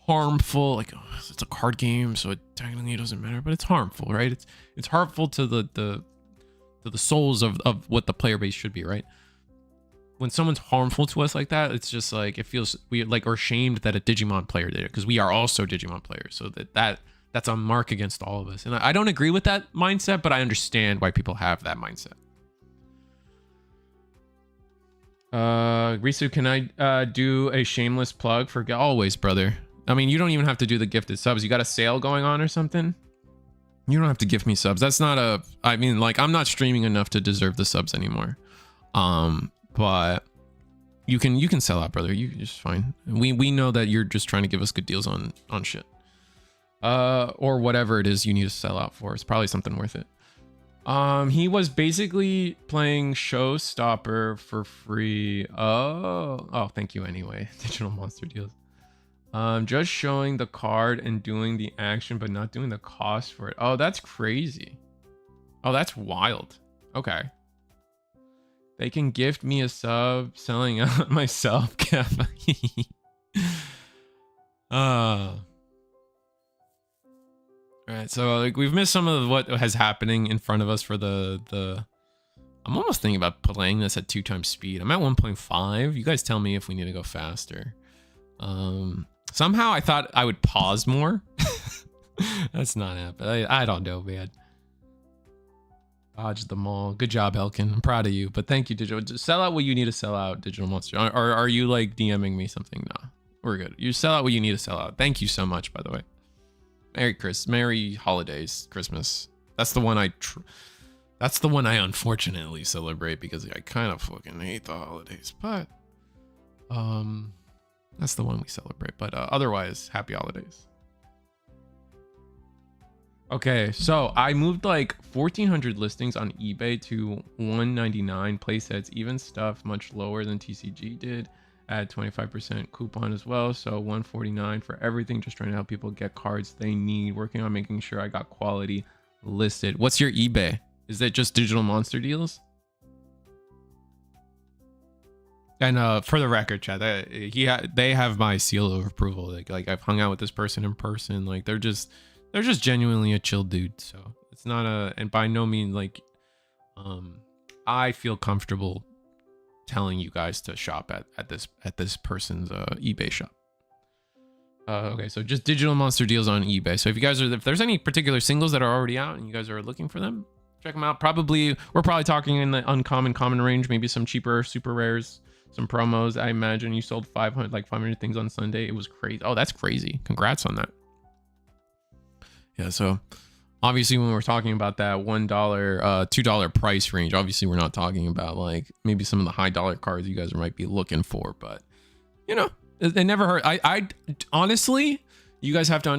harmful, like, oh, it's a card game, so it technically doesn't matter, but it's harmful, right? It's harmful to the souls of what the player base should be, right? When someone's harmful to us like that, it's just like, it feels we like are ashamed that a Digimon player did it, because we are also Digimon players, so that's a mark against all of us. And I don't agree with that mindset, but I understand why people have that mindset. Risu, can I do a shameless plug for always, brother? I mean, you don't even have to do the gifted subs. You got a sale going on or something? You don't have to gift me subs. That's not a, I mean, like, I'm not streaming enough to deserve the subs anymore. But you can sell out, brother. You just fine. We know that you're just trying to give us good deals on shit. Or whatever it is you need to sell out for. It's probably something worth it. He was basically playing Showstopper for free. Oh, thank you anyway. Digital monster deals. Just showing the card and doing the action, but not doing the cost for it. Oh, that's crazy. Oh, that's wild. Okay. They can gift me a sub, selling out myself. All right, so like, we've missed some of what has happening in front of us for the I'm almost thinking about playing this at 2 times speed. I'm at 1.5. You guys tell me if we need to go faster. Somehow I thought I would pause more. That's not happening. I don't know, man. Dodge them all. Good job, Elkin. I'm proud of you. But thank you, Digital. Just sell out what you need to sell out, Digital Monster. Or are you like DMing me something? No, we're good. You sell out what you need to sell out. Thank you so much, by the way. Merry holidays, Christmas. That's the one that's the one I unfortunately celebrate because I kind of fucking hate the holidays. But that's the one we celebrate. But otherwise, happy holidays. Okay, so I moved like 1,400 listings on eBay to 199 playsets, even stuff much lower than TCG did at 25% coupon as well. So 149 for everything, just trying to help people get cards they need, working on making sure I got quality listed. What's your eBay? Is that just Digital Monster deals? And for the record, chat, they have my seal of approval. Like I've hung out with this person in person. Like they're just genuinely a chill dude. So it's not and by no means like I feel comfortable telling you guys to shop at this person's eBay shop. Okay, so just Digital Monster deals on eBay. So if there's any particular singles that are already out and you guys are looking for them, check them out. We're probably talking in the uncommon common range, maybe some cheaper super rares, some promos. I imagine you sold 500 things on Sunday. It was crazy. Oh, that's crazy. Congrats on that. Yeah, so obviously when we're talking about that $1, $2 price range, obviously we're not talking about like maybe some of the high dollar cards you guys might be looking for, but you know, it never hurt. I honestly, you guys have to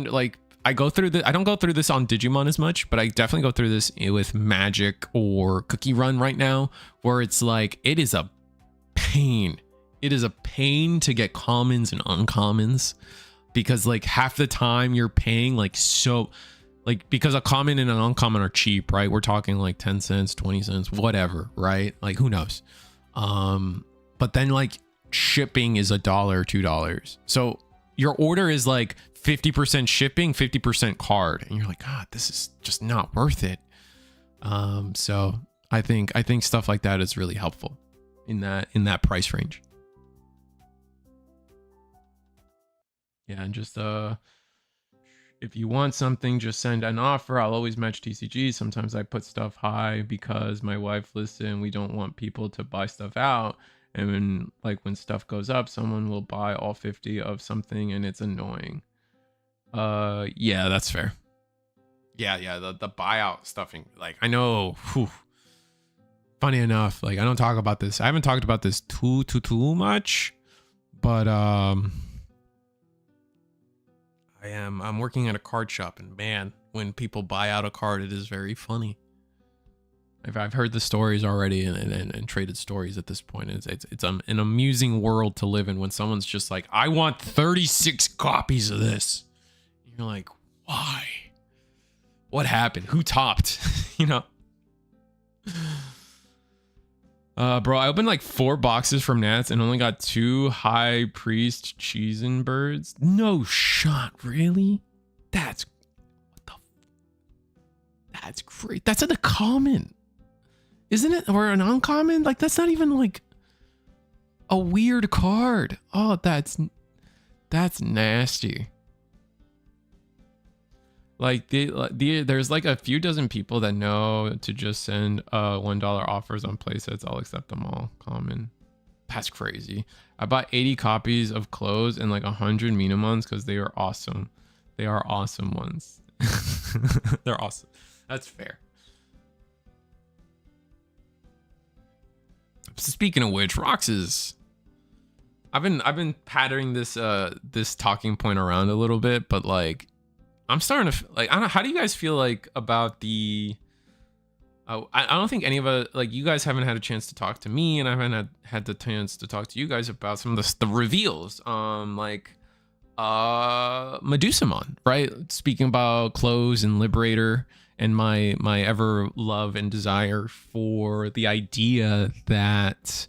I don't go through this on Digimon as much, but I definitely go through this with Magic or Cookie Run right now, where it's like, it is a pain. It is a pain to get commons and uncommons, because like half the time you're paying like so, like, because a common and an uncommon are cheap, right? We're talking like 10 cents, 20 cents, whatever, right? Like who knows? But then like shipping is $1, $2. So your order is like 50% shipping, 50% card. And you're like, God, this is just not worth it. So I think stuff like that is really helpful in that price range. Yeah, and just if you want something, just send an offer. I'll always match TCG. Sometimes I put stuff high because my wife listens. We don't want people to buy stuff out. And when stuff goes up, someone will buy all 50 of something and it's annoying. Yeah, that's fair. Yeah, the buyout stuffing. Like I know, funny enough, like I don't talk about this. I haven't talked about this too much, but I'm working at a card shop, and man, when people buy out a card, it is very funny. I've heard the stories already and traded stories at this point. It's an amusing world to live in when someone's just like, I want 36 copies of this. You're like, why? What happened? Who topped? You know? Bro, I opened like 4 boxes from Nats and only got 2 High Priest Cheesin' Birds. No shot, really? That's great. That's in a common, isn't it? Or an uncommon? Like that's not even like a weird card. Oh, that's nasty. Like there's like a few dozen people that know to just send $1 offers on playsets. I'll accept them all. Common. That's crazy. I bought 80 copies of clothes and like 100 Minimons because they are awesome. They are awesome ones. They're awesome. That's fair. Speaking of which, Rox's. I've been patterning this talking point around a little bit, but like I'm starting to like, I don't know, how do you guys feel like about the I don't think any of us, like you guys haven't had a chance to talk to me, and I haven't had the chance to talk to you guys about some of the reveals. Like Medusamon, right? Speaking about clothes and Liberator, and my ever love and desire for the idea that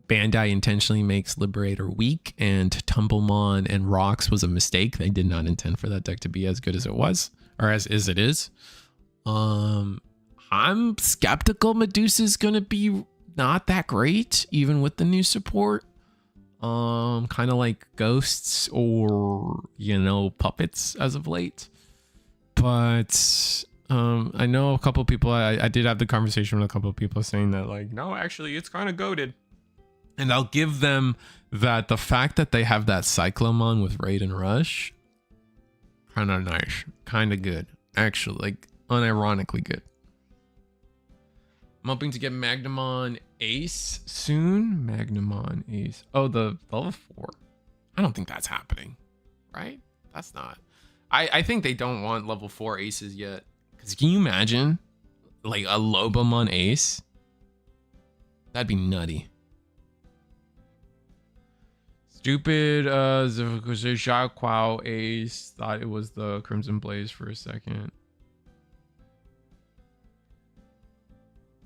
Bandai intentionally makes Liberator weak, and Tumblemon and Rocks was a mistake. They did not intend for that deck to be as good as it was, or as it is. I'm skeptical Medusa's gonna be not that great, even with the new support. Kind of like ghosts or, you know, puppets as of late. But I know a couple people, I did have the conversation with a couple of people saying that, like, no, actually, it's kind of goated. And I'll give them that the fact that they have that Cyclomon with Raid and Rush, kind of nice, kind of good, actually, like unironically good. I'm hoping to get Magnamon Ace soon. Magnamon Ace. Oh, the level 4. I don't think that's happening, right? That's not. I think they don't want level 4 aces yet. Because can you imagine like a Lobomon Ace? That'd be nutty. Stupid Xiaoquao Ace. Thought it was the Crimson Blaze for a second.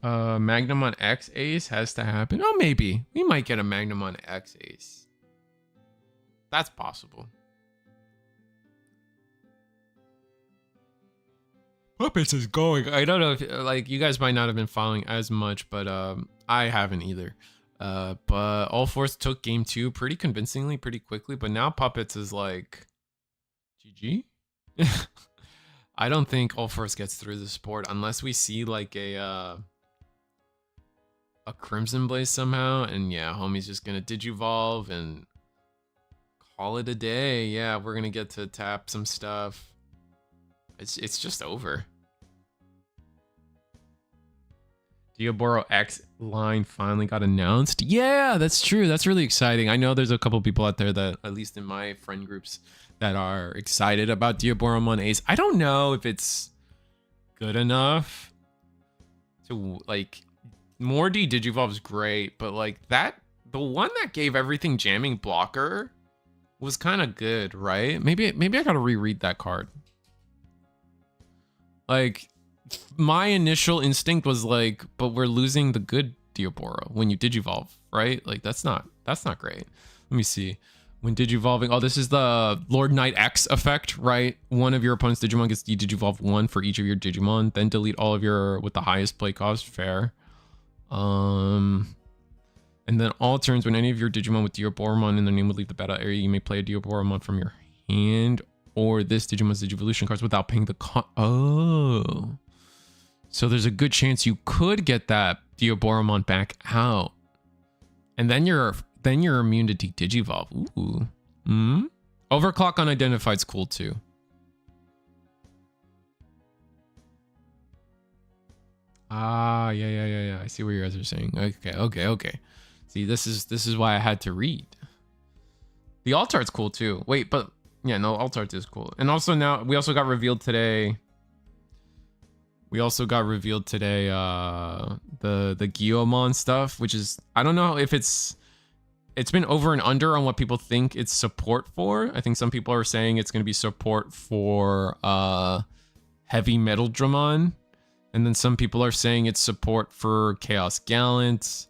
Magnamon X Ace has to happen. Oh, maybe. We might get a Magnamon X Ace. That's possible. Puppets is going. I don't know if, like, you guys might not have been following as much, but I haven't either. But All Force took game 2 pretty convincingly, pretty quickly, but now Puppets is like GG. I don't think All Force gets through the sport unless we see like a Crimson Blaze somehow, and yeah, homie's just gonna Digivolve and call it a day. Yeah, we're gonna get to tap some stuff. It's just over. Diaboro X line finally got announced. Yeah, that's true. That's really exciting. I know there's a couple people out there that, at least in my friend groups, that are excited about Diaboromon Ace. I don't know if it's good enough to, like, more Digivolve is great, but like that, the one that gave everything jamming blocker was kind of good, right? Maybe I gotta reread that card. Like, my initial instinct was like, but we're losing the good Diaboro when you Digivolve, right? Like that's not great. Let me see. When Digivolving, oh, this is the Lord Knight X effect, right? One of your opponent's Digimon gets Digivolve 1 for each of your Digimon, then delete all of your with the highest play cost. Fair. And then all turns, when any of your Digimon with Diaboromon in their name would leave the battle area, you may play a Diaboromon from your hand or this Digimon's Digivolution cards without paying the cost. Oh. So there's a good chance you could get that Diaboromon back out. And then you're immune to Digivolve. Ooh. Overclock unidentified is cool too. Ah, yeah. I see what you guys are saying. Okay. See, this is why I had to read. The alt art's cool too. Wait, but yeah, no, alt art is cool. And also now we also got revealed today. The Guillaumon stuff, which is, I don't know if it's been over and under on what people think it's support for. I think some people are saying it's going to be support for Heavy Metal Dramon. And then some people are saying it's support for Chaos Gallant.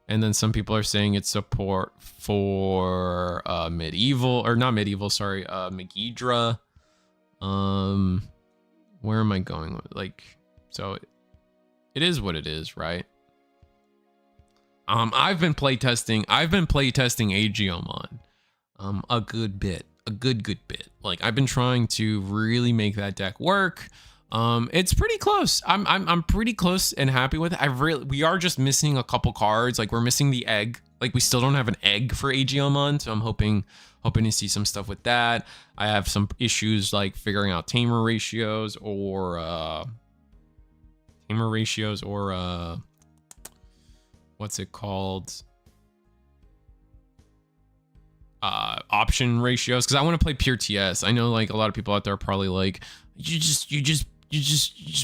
And then some people are saying it's support for Megidra. Where am I going with, like, so it is what it is, right? I've been playtesting Aegiomon a good bit. Like, I've been trying to really make that deck work. It's pretty close. I'm pretty close and happy with it. We are just missing a couple cards. Like, we're missing the egg. Like, we still don't have an egg for Aegiomon, so I'm hoping to see some stuff with that. I have some issues like figuring out tamer ratios or what's it called? Option ratios, because I want to play pure TS. I know, like, a lot of people out there are probably like, you just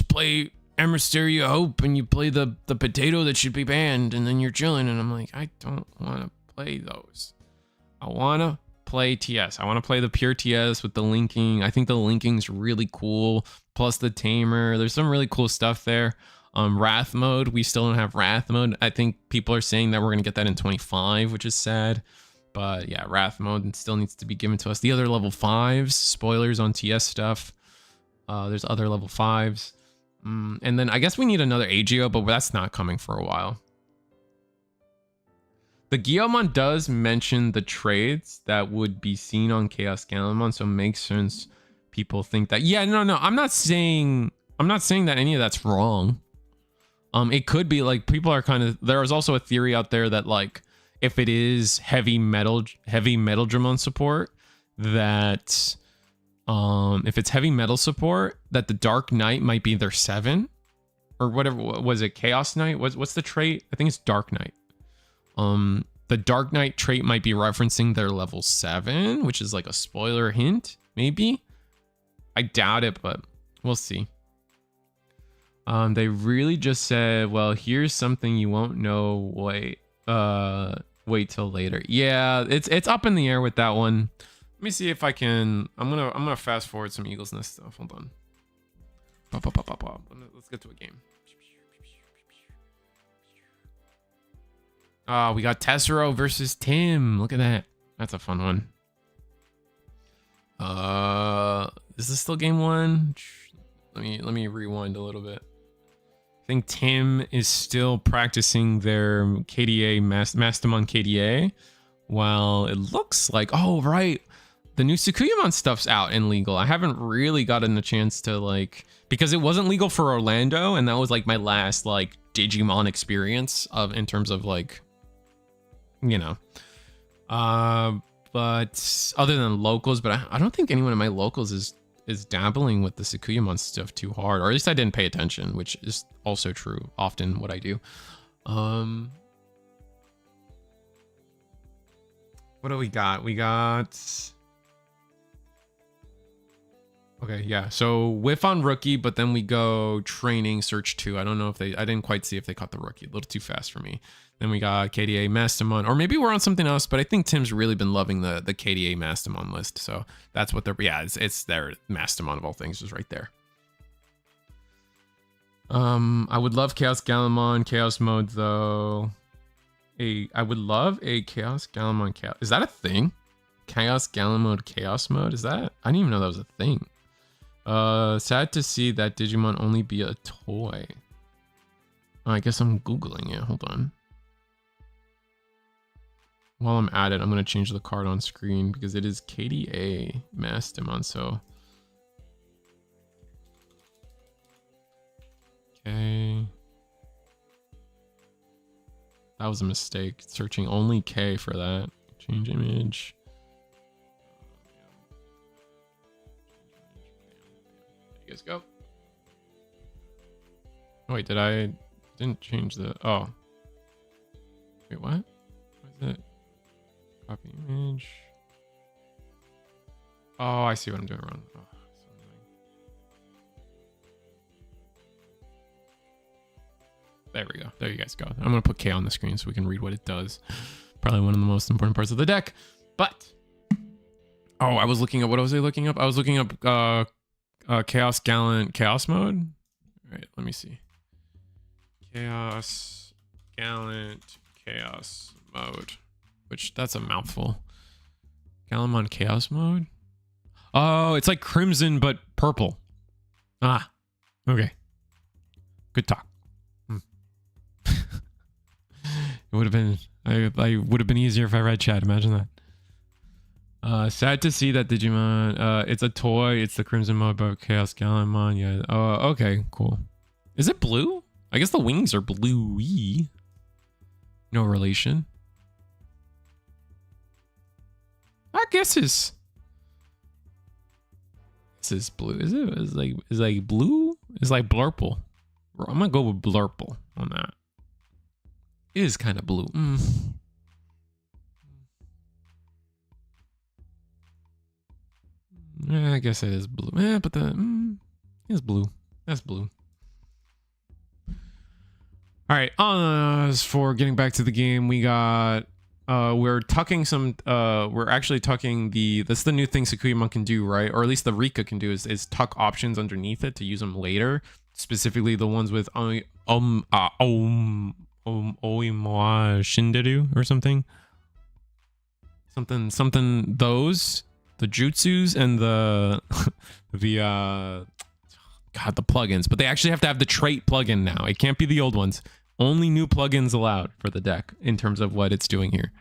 play Mysteria Hope and you play the potato that should be banned and then you're chilling. And I'm like, I don't want to play those. I want to play TS. I want to play the pure TS with the linking. I think the linking's really cool. Plus the tamer. There's some really cool stuff there. Wrath mode. We still don't have Wrath mode. I think people are saying that we're going to get that in 25, which is sad. But yeah, Wrath mode still needs to be given to us. The other level 5s, spoilers on TS stuff. There's other level 5s. And then I guess we need another Agio, but that's not coming for a while. The Guillemon does mention the trades that would be seen on Chaos Gallimon, so it makes sense people think that. Yeah, no, I'm not saying that any of that's wrong. It could be like people are kind of, there is also a theory out there that like if it is heavy metal Dramon support, that if it's heavy metal support, that the Dark Knight might be their 7 or whatever. Was it Chaos Knight? What's the trait? I think it's Dark Knight. The Dark Knight trait might be referencing their level 7, which is like a spoiler hint, maybe. I doubt it, but we'll see. They really just said, well, here's something you won't know. Wait till later. Yeah, it's up in the air with that one. Let me see if I can. I'm gonna fast forward some Eagles Nest stuff. Hold on. Let's get to a game. We got Tessero versus Tim. Look at that. That's a fun one. Is this still game 1? Let me rewind a little bit. I think Tim is still practicing their KDA Mastamon KDA, while it looks like, oh right, the new Tsukuyamon stuff's out and legal. I haven't really gotten a chance to like, because it wasn't legal for Orlando, and that was like my last like Digimon experience of in terms of like, you know, but other than locals, but I don't think anyone in my locals is dabbling with the Tsukuyamon stuff too hard, or at least I didn't pay attention, which is also true often what I do. What do we got? We got, okay, yeah, so whiff on rookie, but then we go training search 2. I don't know if I didn't quite see if they caught the rookie, a little too fast for me. Then we got KDA Mastamon, or maybe we're on something else, but I think Tim's really been loving the KDA Mastamon list. So that's what they're, yeah, it's their Mastamon of all things is right there. I would love Chaos Gallimon Chaos mode though. I would love a Chaos Gallimon Chaos. Is that a thing? Chaos Gallimon Chaos mode? Is that? I didn't even know that was a thing. Sad to see that Digimon only be a toy. I guess I'm Googling it. Hold on. While I'm at it, I'm going to change the card on screen because it is KDA Mastamon, so. Okay. That was a mistake. Searching only K for that. Change image. There you guys go. Oh, wait, didn't change the, oh. Wait, what? What is it? Copy image. Oh, I see what I'm doing wrong. Oh, so annoying. There we go. There you guys go. I'm going to put K on the screen so we can read what it does. Probably one of the most important parts of the deck. But, oh, I was looking up, what was I looking up? I was looking up Chaos Gallant Chaos mode. All right, let me see. Chaos Gallant Chaos mode. Which, that's a mouthful. Gallimon Chaos mode? Oh, it's like Crimson, but purple. Ah, okay. Good talk. It would have been, I would have been easier if I read chat. Imagine that. Sad to see that Digimon, it's a toy. It's the Crimson mode, but Chaos Gallimon. Yeah. Oh, okay, cool. Is it blue? I guess the wings are bluey. No relation. I guess this is blue. Is it? It's like blue? It's like blurple. I'm gonna go with blurple on that. It is kind of blue. I guess it is blue. Yeah, but it's blue. That's blue. All right. As for getting back to the game, we got. We're tucking some, we're actually tucking that's the new thing Tsukuyamon can do, right? Or at least the Rika can do is tuck options underneath it to use them later. Specifically the ones with Oimoa Shinderu or something. Something those, the jutsus and the God, the plugins. But they actually have to have the trait plugin now. It can't be the old ones. Only new plugins allowed for the deck in terms of what it's doing here.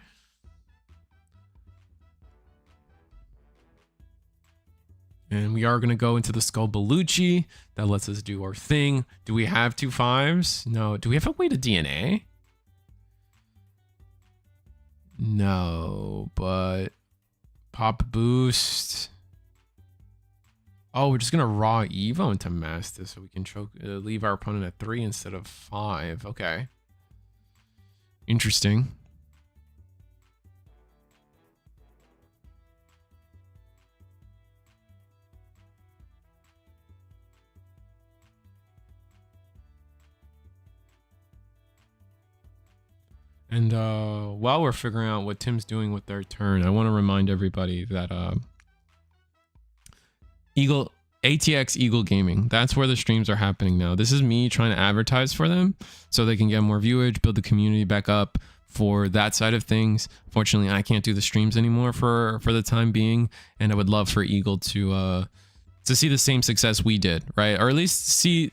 And we are going to go into the Skull Belucci. That lets us do our thing. Do we have 2 5s? No. Do we have a way to DNA? No, but pop boost. Oh, we're just going to raw Evo into Master so we can leave our opponent at 3 instead of 5. Okay. Interesting. And while we're figuring out what Tim's doing with their turn, I want to remind everybody that ATX Eagle Gaming, that's where the streams are happening now. This is me trying to advertise for them so they can get more viewage, build the community back up for that side of things. Fortunately, I can't do the streams anymore for the time being, and I would love for Eagle to see the same success we did, right? Or at least see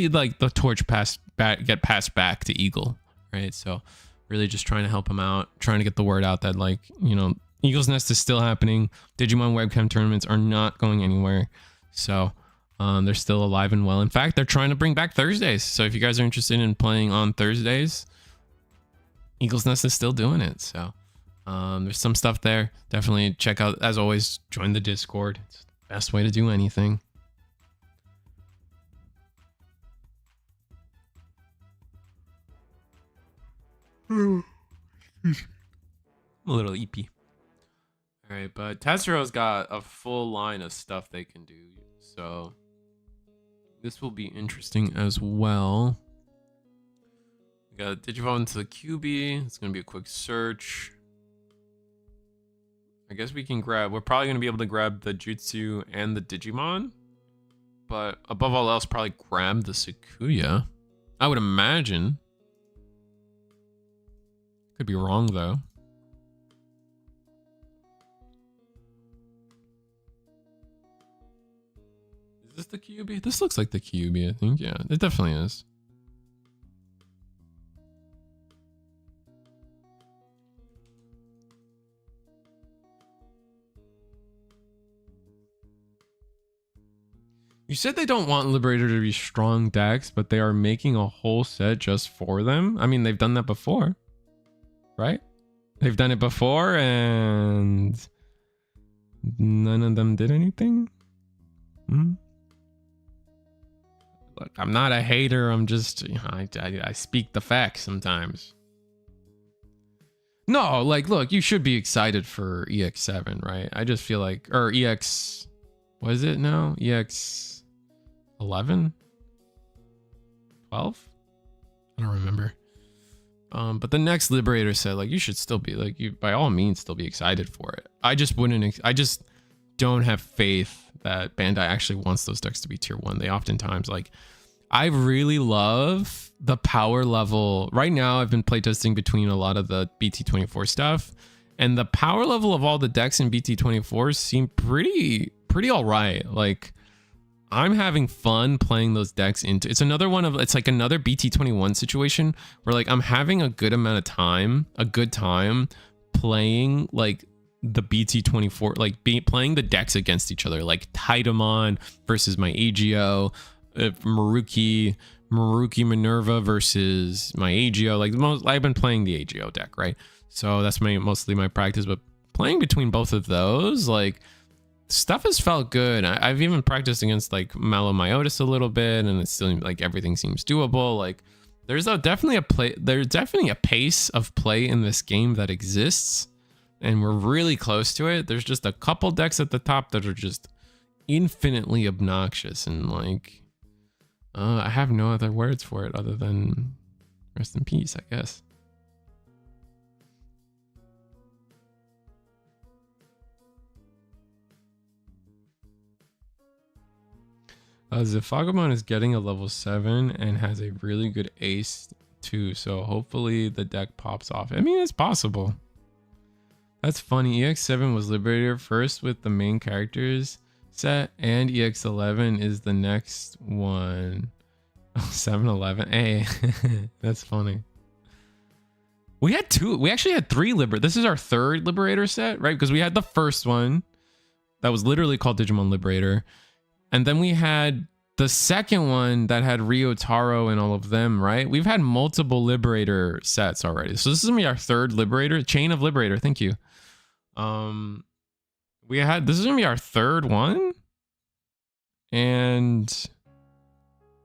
like the torch get passed back to Eagle, right? So really just trying to help them out, trying to get the word out that, like, you know, Eagle's Nest is still happening. Digimon webcam tournaments are not going anywhere. So they're still alive and well. In fact, they're trying to bring back Thursdays. So if you guys are interested in playing on Thursdays, Eagle's Nest is still doing it. So there's some stuff there. Definitely check out, as always, join the Discord. It's the best way to do anything. I'm a little EP. All right, but Tetsuro's got a full line of stuff they can do, so this will be interesting as well. We got Digivolve into the QB. It's gonna be a quick search. I guess we can grab. We're probably gonna be able to grab the Jutsu and the Digimon, but above all else, probably grab the Sakuya. I would imagine. Could be wrong though. Is this the QB? This looks like the QB, I think. Yeah, it definitely is. You said they don't want Liberator to be strong decks, but they are making a whole set just for them. I mean, they've done that before. Right? They've done it before and none of them did anything. Look, I'm not a hater. I'm just, you know, I speak the facts sometimes. No, like, look, you should be excited for EX7, right? I just feel like, or EX, what is it now? EX 11? 12? I don't remember. But the next Liberator said, like, you should still be, like, you by all means still be excited for it. I just don't have faith that Bandai actually wants those decks to be tier 1. They oftentimes, like, I really love the power level. Right now, I've been playtesting between a lot of the BT24 stuff, and the power level of all the decks in BT24 seem pretty all right. Like, I'm having fun playing those decks into. It's another one of, it's like another BT21 situation where, like, I'm having a good amount of time, a good time playing like the BT24, like playing the decks against each other, like Titamon versus my AGO, Maruki Minerva versus my AGO. Like, I've been playing the AGO deck, right? So that's mostly my practice, but playing between both of those, like, stuff has felt good. I've even practiced against, like, Malomyotis a little bit, and it's still, like, everything seems doable. Like, there's definitely a pace of play in this game that exists, and we're really close to it. There's just a couple decks at the top that are just infinitely obnoxious, and, like, I have no other words for it other than rest in peace, I guess. Zifagomon is getting a level 7 and has a really good ace too, so hopefully the deck pops off. I mean, it's possible. That's funny. EX7 was Liberator first with the main characters set, and EX11 is the next one. Oh, 7-Eleven. Hey, that's funny. We had two. We actually had three Liberator. This is our third Liberator set, right? Because we had the first one that was literally called Digimon Liberator. And then we had the second one that had Ryotaro and all of them, right? We've had multiple Liberator sets already. So this is gonna be our third Liberator, Chain of Liberator. Thank you. This is gonna be our third one. And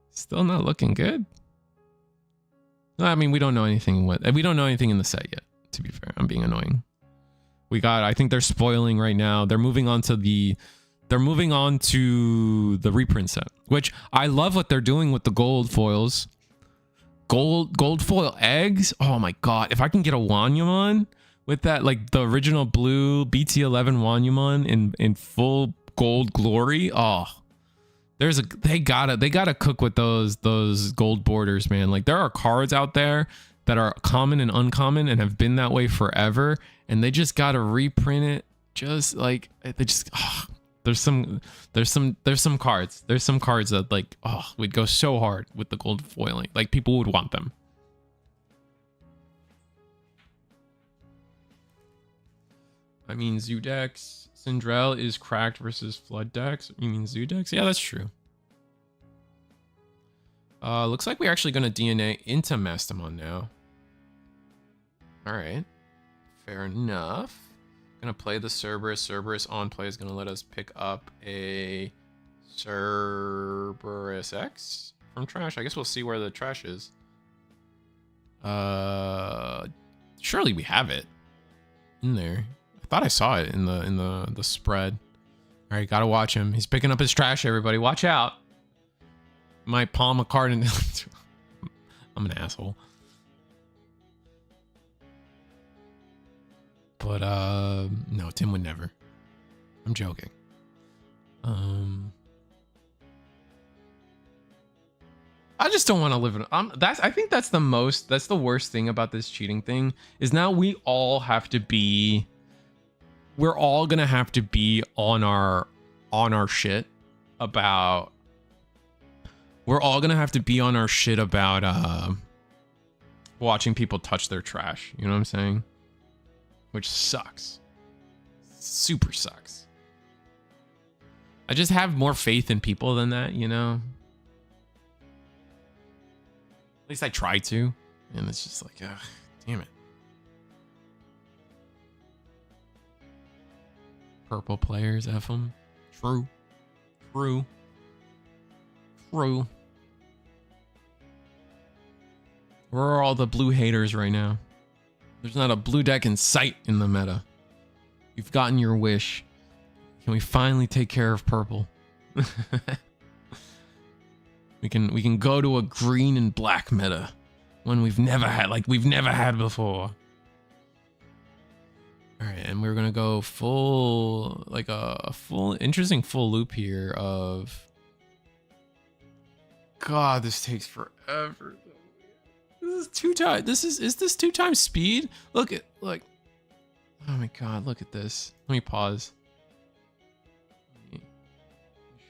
still not looking good. I mean, we don't know anything in the set yet, to be fair. I'm being annoying. I think they're spoiling right now. They're moving on to the reprint set, which I love what they're doing with the gold foils. Gold foil eggs. Oh my god. If I can get a Wanyumon with that, like the original blue BT11 Wanyumon in full gold glory. Oh, they gotta cook with those gold borders, man. Like there are cards out there that are common and uncommon and have been that way forever, and they just gotta reprint it. Just like they just there's some cards that like would go so hard with the gold foiling. Like people would want them. I mean, Zoodex. Sindrel is cracked versus Flood Dex. You mean Zoodex? Yeah, that's true. Looks like we're actually gonna DNA into Mastamon now. Alright. Fair enough. Gonna play the Cerberus. Cerberus on play is gonna let us pick up a Cerberus X from trash. I guess we'll see where the trash is. Surely we have it in there. I thought I saw it in the spread. All right, gotta watch him. He's picking up his trash. Everybody, watch out! Might palm a card and I'm an asshole. But no, Tim would never. I'm joking. I just don't want to live in. I think that's the worst thing about this cheating thing is now we all have to be. We're all gonna have to be on our shit about. We're all gonna have to be on our shit about watching people touch their trash. You know what I'm saying? Which sucks. Super sucks. I just have more faith in people than that, you know? At least I try to. And it's just like, ugh, damn it. Purple players, F them. True. True. True. Where are all the blue haters right now? There's not a blue deck in sight in the meta. You've gotten your wish. Can we finally take care of purple? we can go to a green and black meta. One we've never had before. Alright, and we're gonna go full, like a interesting full loop here of... God, this takes forever. This is 2 times, is this 2 times speed? Look, oh my god, look at this. Let me pause. Let me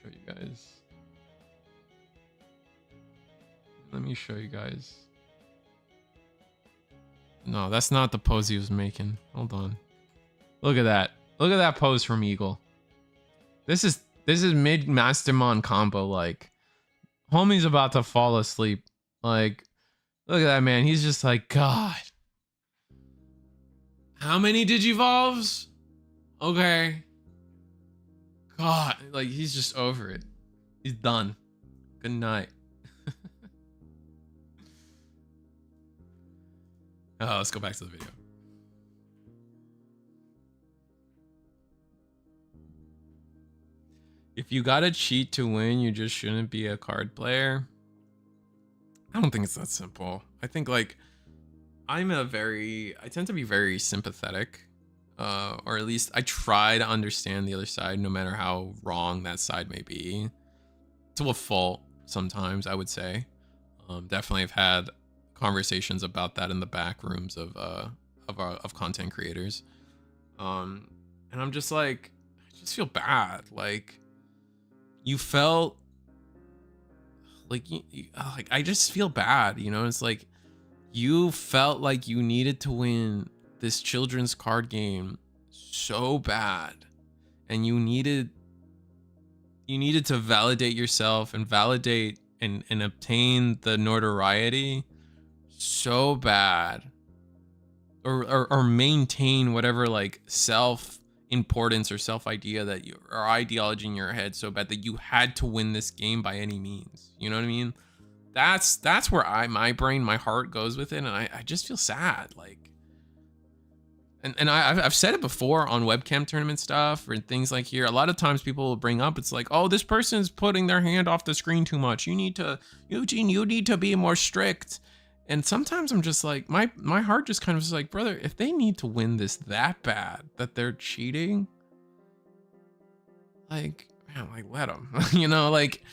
show you guys. Let me show you guys. No, that's not the pose he was making. Hold on. Look at that. Look at that pose from Eagle. This is mid Mastamon combo. Like, homie's about to fall asleep. Like, look at that, man. He's just like, God. How many Digivolves? Okay. God, like he's just over it. He's done. Good night. Let's go back to the video. If you gotta cheat to win, you just shouldn't be a card player. I don't think it's that simple. I think like I tend to be very sympathetic, or at least I try to understand the other side, no matter how wrong that side may be. To a fault, sometimes I would say. Definitely have had conversations about that in the back rooms of content creators, and I'm just like, I just feel bad. Like, you felt like like I just feel bad, you know? It's like you felt like you needed to win this children's card game so bad, and you needed to validate yourself and validate and obtain the notoriety so bad, or maintain whatever like self importance or self idea that you, or ideology in your head so bad that you had to win this game by any means. You know what I mean? That's where my brain, my heart goes with it, and I just feel sad. Like, and I've said it before on webcam tournament stuff or things like here. A lot of times people will bring up, it's like, oh, this person's putting their hand off the screen too much. You need to, Eugene, you need to be more strict. And sometimes I'm just like, my heart just kind of is like, brother, if they need to win this that bad that they're cheating, like, man, like let them, you know, like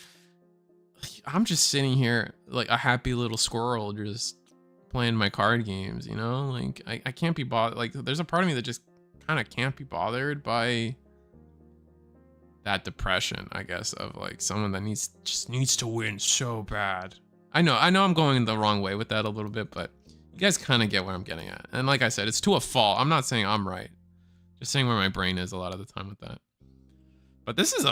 I'm just sitting here like a happy little squirrel just playing my card games, you know, like I can't be bothered. Like there's a part of me that just kind of can't be bothered by that depression, I guess, of like someone that just needs to win so bad. I know I'm going the wrong way with that a little bit, but you guys kind of get where I'm getting at. And like I said, it's to a fault. I'm not saying I'm right, just saying where my brain is a lot of the time with that. But this is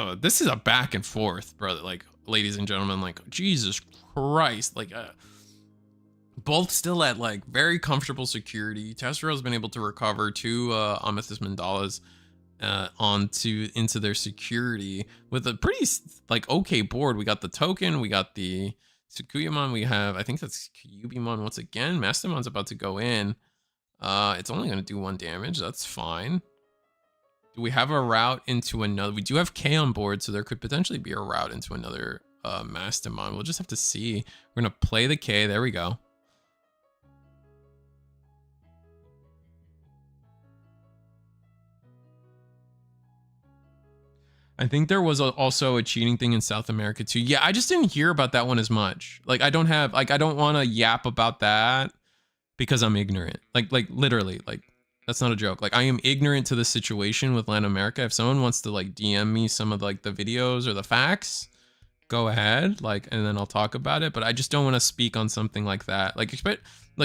a back and forth, brother. Like, ladies and gentlemen, like Jesus Christ, like both still at like very comfortable security. Tessero's been able to recover two amethyst mandalas into their security with a pretty like okay board. We got the token, we got the Tsukuyamon, we have, I think that's Kyubimon once again. Mastermon's about to go in. It's only going to do 1 damage. That's fine. Do we have a route into another? We do have K on board, so there could potentially be a route into another Mastermon. We'll just have to see. We're going to play the K. There we go. I think there was also a cheating thing in South America too. Yeah, I just didn't hear about that one as much. Like I don't want to yap about that because I'm ignorant. Like literally, like that's not a joke. Like I am ignorant to the situation with Latin America. If someone wants to like DM me some of like the videos or the facts, go ahead. Like, and then I'll talk about it. But I just don't want to speak on something like that. Like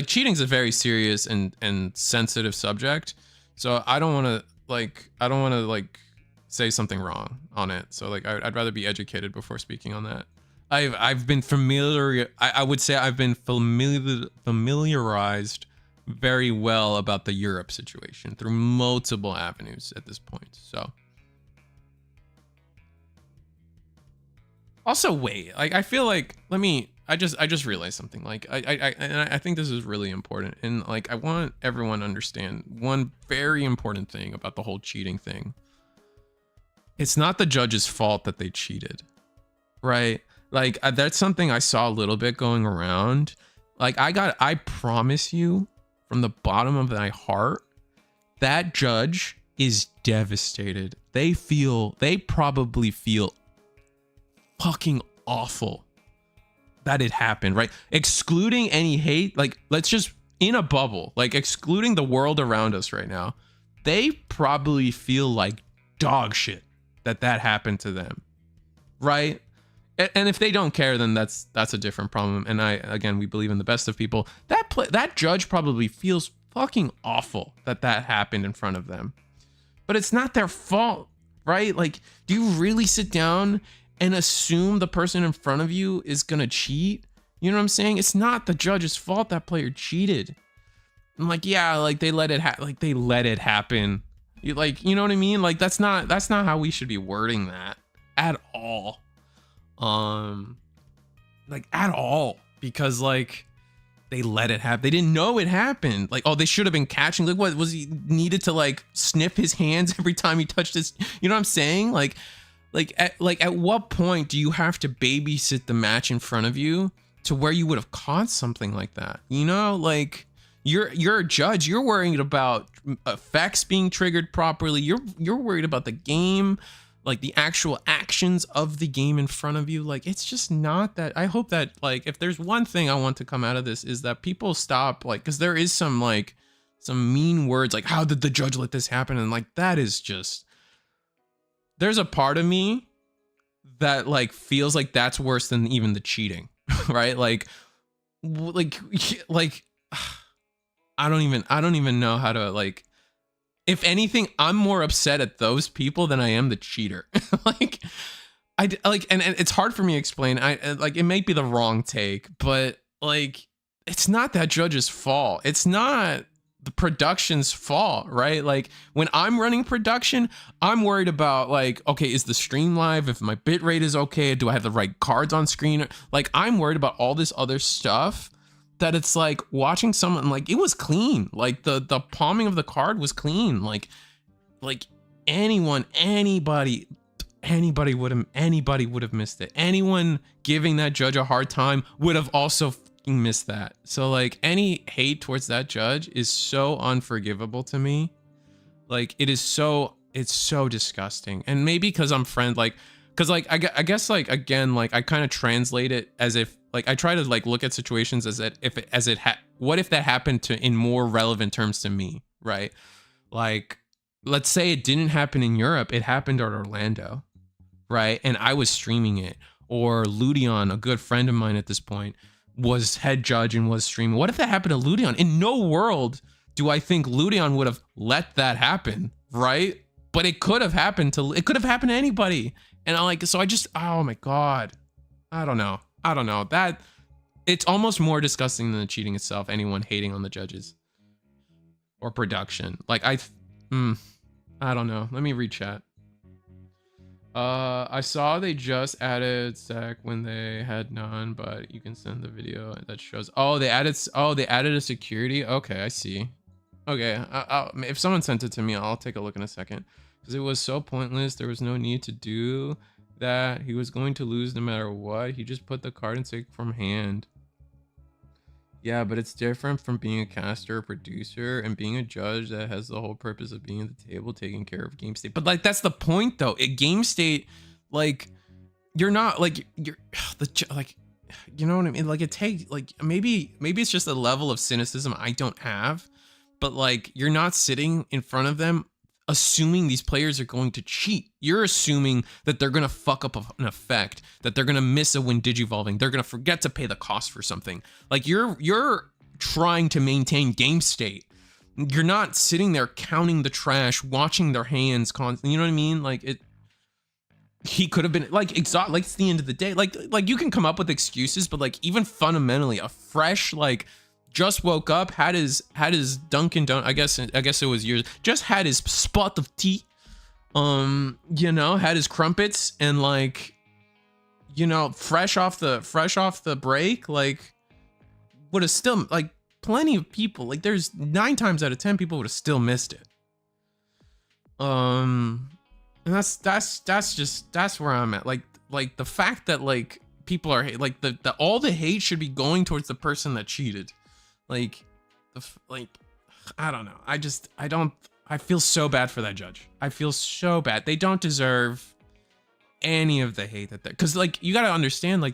cheating is a very serious and sensitive subject. So I don't want to say something wrong on it. So like I'd rather be educated before speaking on that. I've been familiar. I would say I've been familiarized very well about the Europe situation through multiple avenues at this point. So also wait, like I feel like I just realized something. Like I think this is really important, and like I want everyone to understand one very important thing about the whole cheating thing. It's not the judge's fault that they cheated, right? Like that's something I saw a little bit going around. Like I promise you from the bottom of my heart, that judge is devastated. They probably feel fucking awful that it happened, right? Excluding any hate, like let's just in a bubble, like excluding the world around us right now, they probably feel like dog shit that happened to them, right? And if they don't care, then that's a different problem. And we believe in the best of people. That judge probably feels fucking awful that happened in front of them, but it's not their fault, right? Like, do you really sit down and assume the person in front of you is gonna cheat? You know what I'm saying? It's not the judge's fault that player cheated. I'm like, yeah, like they let it happen. You know what I mean? Like that's not how we should be wording that at all. Like at all, because like they let it happen. They didn't know it happened. Like, oh, they should have been catching. Like, what was he needed to like sniff his hands every time he touched his? You know what I'm saying? Like at what point do you have to babysit the match in front of you to where you would have caught something like that? You know, like. You're a judge. You're worried about effects being triggered properly. You're worried about the game, like the actual actions of the game in front of you. Like it's just not that. I hope that like if there's one thing I want to come out of this is that people stop like, because there is some mean words like, how did the judge let this happen? And like that is just, there's a part of me that like feels like that's worse than even the cheating, right? Like like I don't even know how to like. If anything, I'm more upset at those people than I am the cheater. Like and it's hard for me to explain. I like it may be the wrong take, but like it's not that judge's fault. It's not the production's fault, right? Like when I'm running production, I'm worried about like, okay, is the stream live? If my bit rate is okay, do I have the right cards on screen? Like I'm worried about all this other stuff that it's like watching someone like it was clean. Like the palming of the card was clean. Like anybody would have missed it. Anyone giving that judge a hard time would have also fucking missed that. So like any hate towards that judge is so unforgivable to me. Like it's so disgusting. And maybe because I'm because like I guess like again like I kind of translate it as if like I try to like look at situations as that what if that happened to in more relevant terms to me, right? Like let's say it didn't happen in Europe, it happened at Orlando, right? And I was streaming it, or Ludion, a good friend of mine at this point, was head judge and was streaming. What if that happened to Ludion? In no world do I think Ludion would have let that happen, right? But it could have happened to anybody. And I like, so I just, oh my God. I don't know. That it's almost more disgusting than the cheating itself. Anyone hating on the judges or production. Like I don't know. Let me read chat. I saw they just added sec when they had none, but you can send the video that shows. Oh, they added a security. Okay, I see. Okay, if someone sent it to me, I'll take a look in a second. Because it was so pointless. There was no need to do that. He was going to lose no matter what. He just put the card and take from hand. Yeah, but it's different from being a caster or producer and being a judge that has the whole purpose of being at the table taking care of game state. But like that's the point though. At game state, like you're not like you're like you know what I mean? Like it takes like maybe it's just a level of cynicism I don't have, but like you're not sitting in front of them assuming these players are going to cheat. You're assuming that they're going to fuck up an effect, that they're going to miss a when digivolving, they're going to forget to pay the cost for something. Like you're trying to maintain game state. You're not sitting there counting the trash, watching their hands constantly. You know what I mean? Like he could have been like exhausted. Like it's the end of the day. Like you can come up with excuses, but like even fundamentally, a fresh like just woke up, had his Dunkin' Donut. I guess it was yours. Just had his spot of tea. You know, had his crumpets and like, you know, fresh off the break. Like, would have still like plenty of people. Like, there's 9 times out of 10 people would have still missed it. And that's where I'm at. Like the fact that like people are like the all the hate should be going towards the person that cheated. Like I don't know. I feel so bad for that judge. I feel so bad. They don't deserve any of the hate that because like you got to understand, like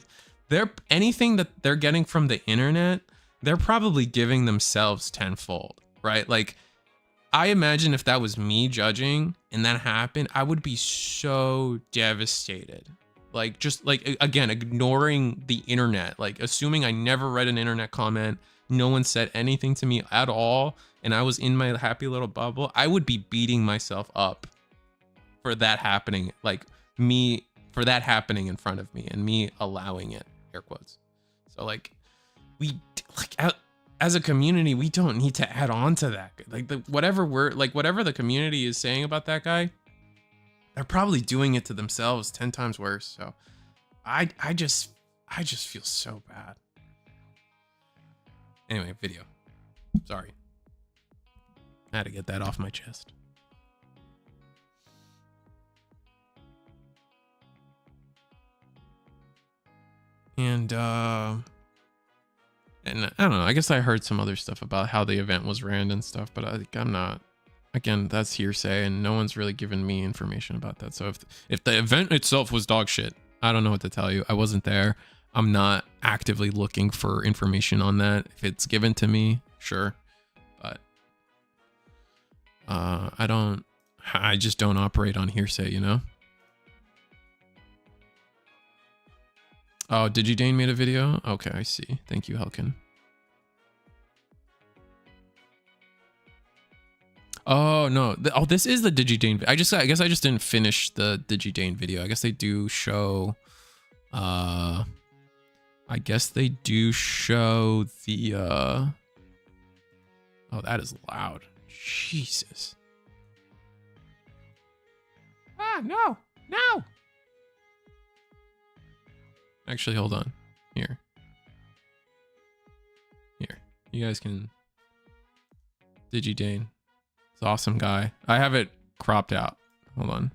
anything that they're getting from the internet, they're probably giving themselves tenfold, right? Like I imagine if that was me judging and that happened, I would be so devastated. Like just like again, ignoring the internet, like assuming I never read an internet comment. No one said anything to me at all, and I was in my happy little bubble. I would be beating myself up for that happening, like for that happening in front of me and me allowing it, air quotes. So like as a community, we don't need to add on to that. Like whatever the community is saying about that guy, they're probably doing it to themselves 10 times worse. So I just feel so bad. Anyway, video. Sorry. I had to get that off my chest. And I don't know. I guess I heard some other stuff about how the event was ran and stuff, but I'm not. Again, that's hearsay, and no one's really given me information about that. So if the event itself was dog shit, I don't know what to tell you. I wasn't there. I'm not actively looking for information on that. If it's given to me, sure. But I just don't operate on hearsay, you know? Oh, Digidane made a video? Okay, I see. Thank you, Helkin. Oh, no. Oh, this is the Digidane. I guess I just didn't finish the Digidane video. I guess they do show... I guess they do show the... Oh, that is loud. Jesus. Ah, no. No. Actually, hold on. Here. Here. You guys can... Digidane. It's an awesome guy. I have it cropped out. Hold on.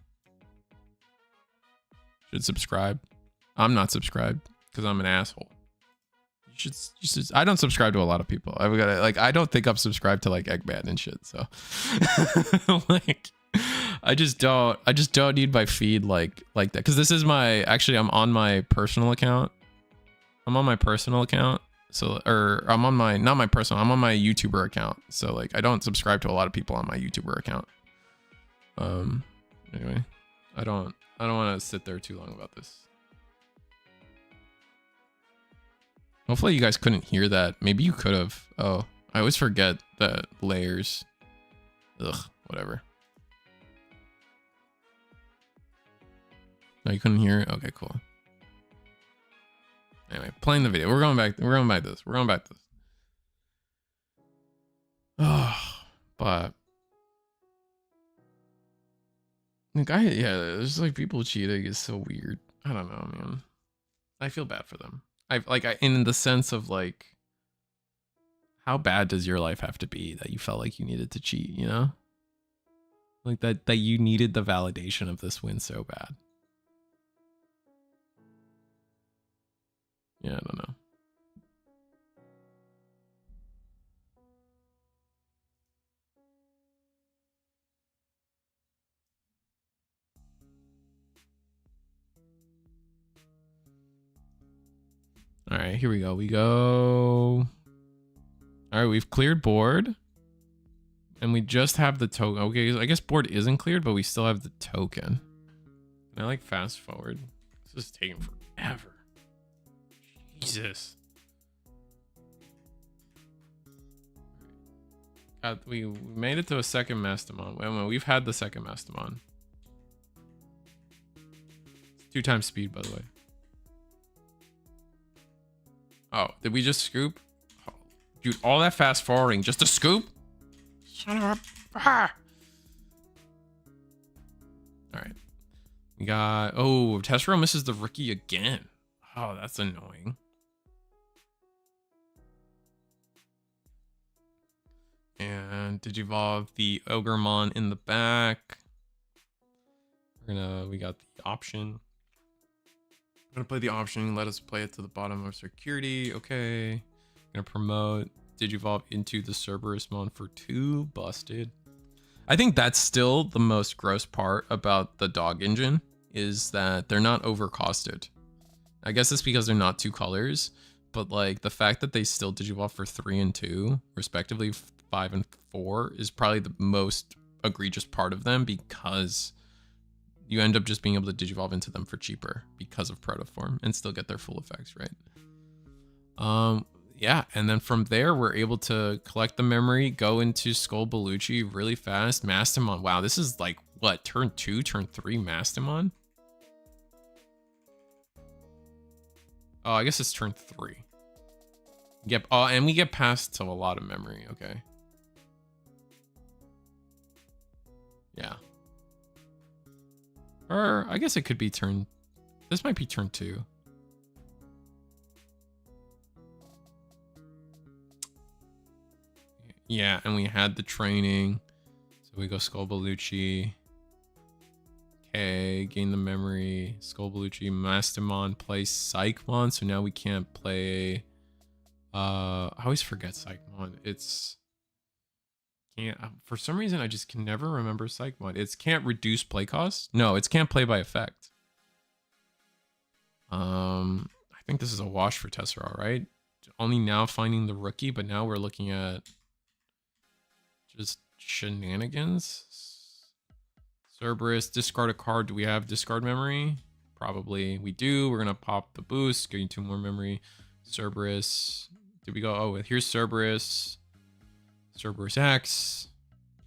Should subscribe. I'm not subscribed because I'm an asshole. You should, I don't subscribe to a lot of people. I've got to, like, I don't think I'm subscribed to like Eggman and shit. So like, I just don't need my feed like that. Cause this is my, actually I'm on my personal account. I'm on my personal account. So, or I'm on my, not my personal, I'm on my YouTuber account. So like, I don't subscribe to a lot of people on my YouTuber account. Anyway, I don't want to sit there too long about this. Hopefully you guys couldn't hear that. Maybe you could have. Oh, I always forget the layers. Ugh, whatever. No, you couldn't hear it? Okay, cool. Anyway, playing the video. We're going back to this. Oh, but like yeah, there's like people cheating is so weird. I don't know, man. I feel bad for them. In the sense of like, how bad does your life have to be that you felt like you needed to cheat, you know? Like that you needed the validation of this win so bad. Yeah, I don't know. All right, here we go. All right, we've cleared board. And we just have the token. Okay, I guess board isn't cleared, but we still have the token. Can I like fast forward? This is taking forever. Jesus. We made it to a second Mastamon. Wait, we've had the second Mastamon. It's 2 times speed, by the way. Oh, did we just scoop? Oh, dude, all that fast forwarding just to scoop? Son of a... Ah! All right. We got... Oh, Tessero misses the rookie again. Oh, that's annoying. And Digivolve the Ogremon in the back. We got the option. I'm gonna play the option. Let us play it to the bottom of security. Okay. Gonna promote Digivolve into the Cerberusmon for 2. Busted. I think that's still the most gross part about the dog engine is that they're not overcosted. I guess it's because they're not 2 colors, but like the fact that they still Digivolve for 3 and 2, respectively 5 and 4, is probably the most egregious part of them because you end up just being able to Digivolve into them for cheaper because of Protoform and still get their full effects, right? Yeah, and then from there, we're able to collect the memory, go into Skull Bellucci really fast. Mastamon, wow, this is like, what, turn 2, turn 3 Mastamon? Oh, I guess it's turn 3. Yep, oh, and we get past to a lot of memory, okay. Yeah. Or I guess it could be turn... This might be turn 2. Yeah, and we had the training. So we go Skull Bellucci. Okay, gain the memory. Skull Bellucci, Mastamon, play Psychmon. So now we can't play... I always forget Psychmon. It's... For some reason, I just can never remember Psychmon. It's can't reduce play cost. No, it's can't play by effect. I think this is a wash for Tessero, right? Only now finding the rookie, but now we're looking at just shenanigans. Cerberus, discard a card. Do we have discard memory? Probably. We do. We're going to pop the boost. Getting 2 more memory. Cerberus. Did we go? Oh, here's Cerberus. Cerberus X.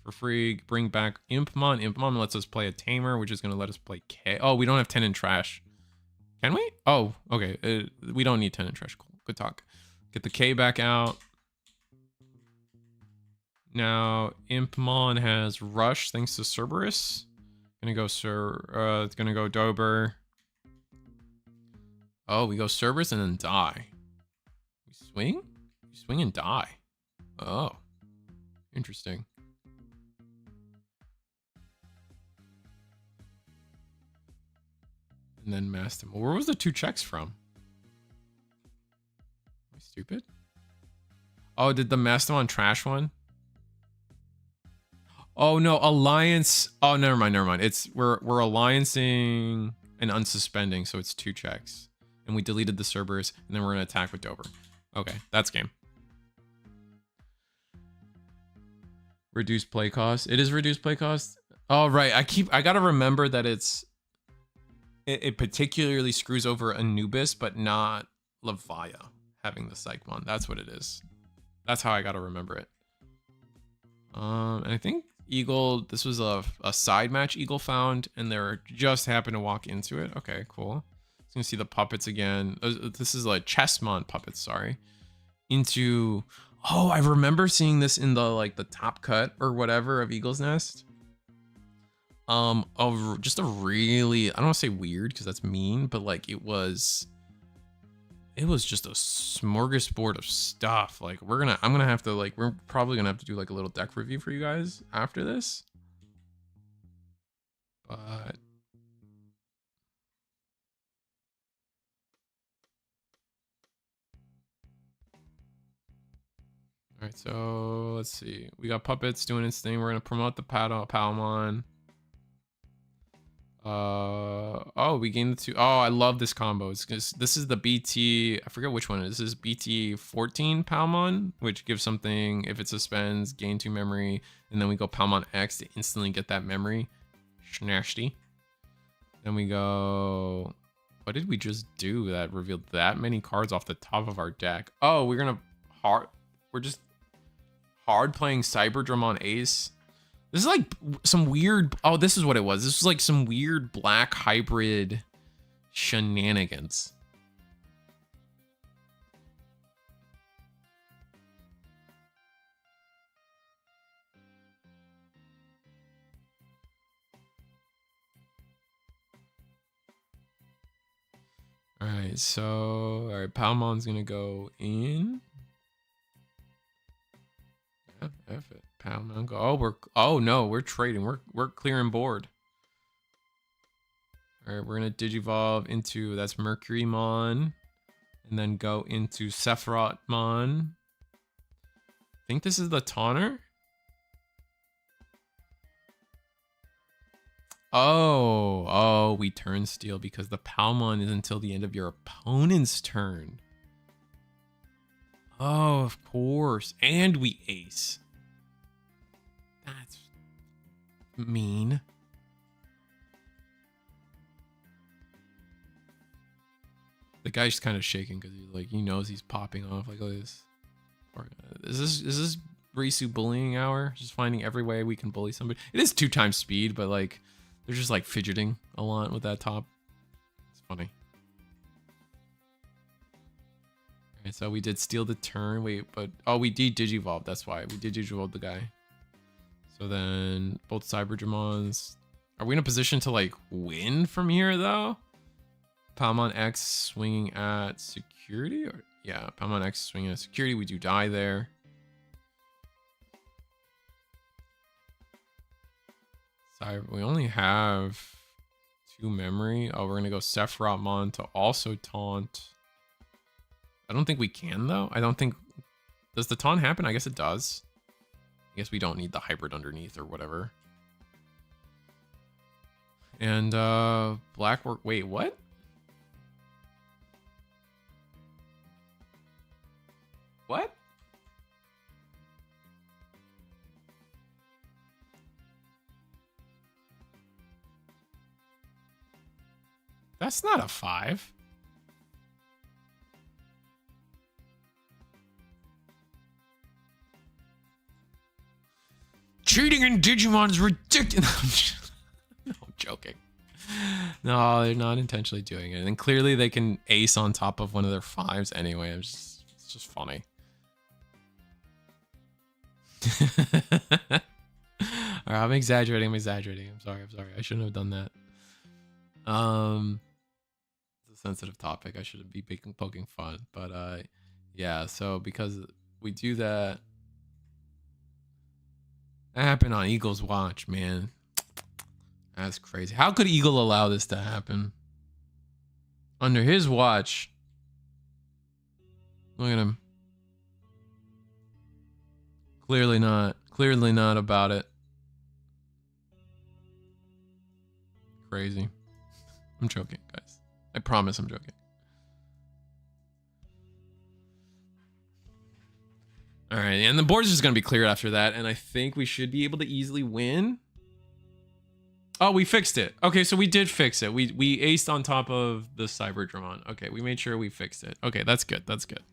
For free. Bring back Impmon. Impmon lets us play a Tamer, which is going to let us play K. Oh, we don't have 10 in trash. Can we? Oh, okay. We don't need 10 in trash. Cool. Good talk. Get the K back out. Now, Impmon has Rush thanks to Cerberus. Gonna go it's gonna go Dober. Oh, we go Cerberus and then die. We swing? We swing and die. Oh. Interesting. And then Mastamon. Where was the 2 checks from? Am I stupid? Oh, did the Mastamon trash one? Oh no, Alliance. Oh, never mind. It's we're alliancing and unsuspending, so it's 2 checks. And we deleted the Cerberus, and then we're gonna attack with Dober. Okay, that's game. Reduced play cost. It is reduced play cost. Oh right, I gotta remember that it particularly screws over Anubis, but not Levia having the Psychmon. That's what it is. That's how I gotta remember it. And I think Eagle, this was a side match Eagle found, and they just happened to walk into it. Okay, cool. So you can see the puppets again. This is like Chessmon puppets, sorry. Into, oh, I remember seeing this in the top cut or whatever of Eagle's Nest. Just a really, I don't want to say weird because that's mean, but like it was just a smorgasbord of stuff. Like I'm gonna have to we're probably gonna have to do like a little deck review for you guys after this. But all right, so let's see. We got puppets doing its thing. We're gonna promote the Palmon. Oh, we gained the 2. Oh, I love this combo. This is the BT, I forget which one it is. This is BT14 Palmon, which gives something if it suspends, gain 2 memory, and then we go Palmon X to instantly get that memory. Nasty. Then we go, what did we just do that revealed that many cards off the top of our deck? Oh, we're just hard playing Cyberdramon Ace. This is like some weird, oh, this is what it was. This was like some weird black hybrid shenanigans. All right, so, all right, Palmon's gonna go in. Yeah, F it. Palmon go. Oh no, we're trading. We're clearing board. All right, we're gonna digivolve into, that's Mercurymon, and then go into Sephirothmon. I think this is the Taunter. Oh, we turn steel because the Palmon is until the end of your opponent's turn. Oh, of course, and we ace. That's mean. The guy's kind of shaking because he's like, he knows he's popping off. Like, look at this. Is this Risu bullying hour? Just finding every way we can bully somebody. It is 2 times speed, but like, they're just like fidgeting a lot with that top. It's funny. Alright, so we did steal the turn. Wait, but oh, we did digivolve. That's why we did digivolve the guy. So then both Cyberdramons. Are we in a position to like win from here though? Palmon X swinging at security, or yeah, Palmon X swinging at security. We do die there. Sorry, we only have 2 memory. Oh, we're gonna go Sephirothmon to also taunt. I don't think we can though. I don't think, does the taunt happen? I guess it does. I guess we don't need the hybrid underneath or whatever. And black work. Wait, what? What? That's not a 5. Cheating in Digimon is ridiculous. No, I'm joking. No, they're not intentionally doing it. And clearly they can ace on top of one of their 5s anyway. It's just funny. All right, I'm exaggerating. I'm sorry. I shouldn't have done that. It's a sensitive topic. I shouldn't be poking fun. But yeah, so because we do that. That happened on Eagle's watch, man. That's crazy. How could Eagle allow this to happen? Under his watch. Look at him. Clearly not about it. Crazy. I'm joking, guys. I promise I'm joking. All right, and the board's just going to be cleared after that, and I think we should be able to easily win. Oh, we fixed it. Okay, so we did fix it. We aced on top of the Cyberdramon. Okay, we made sure we fixed it. Okay, that's good. That's good.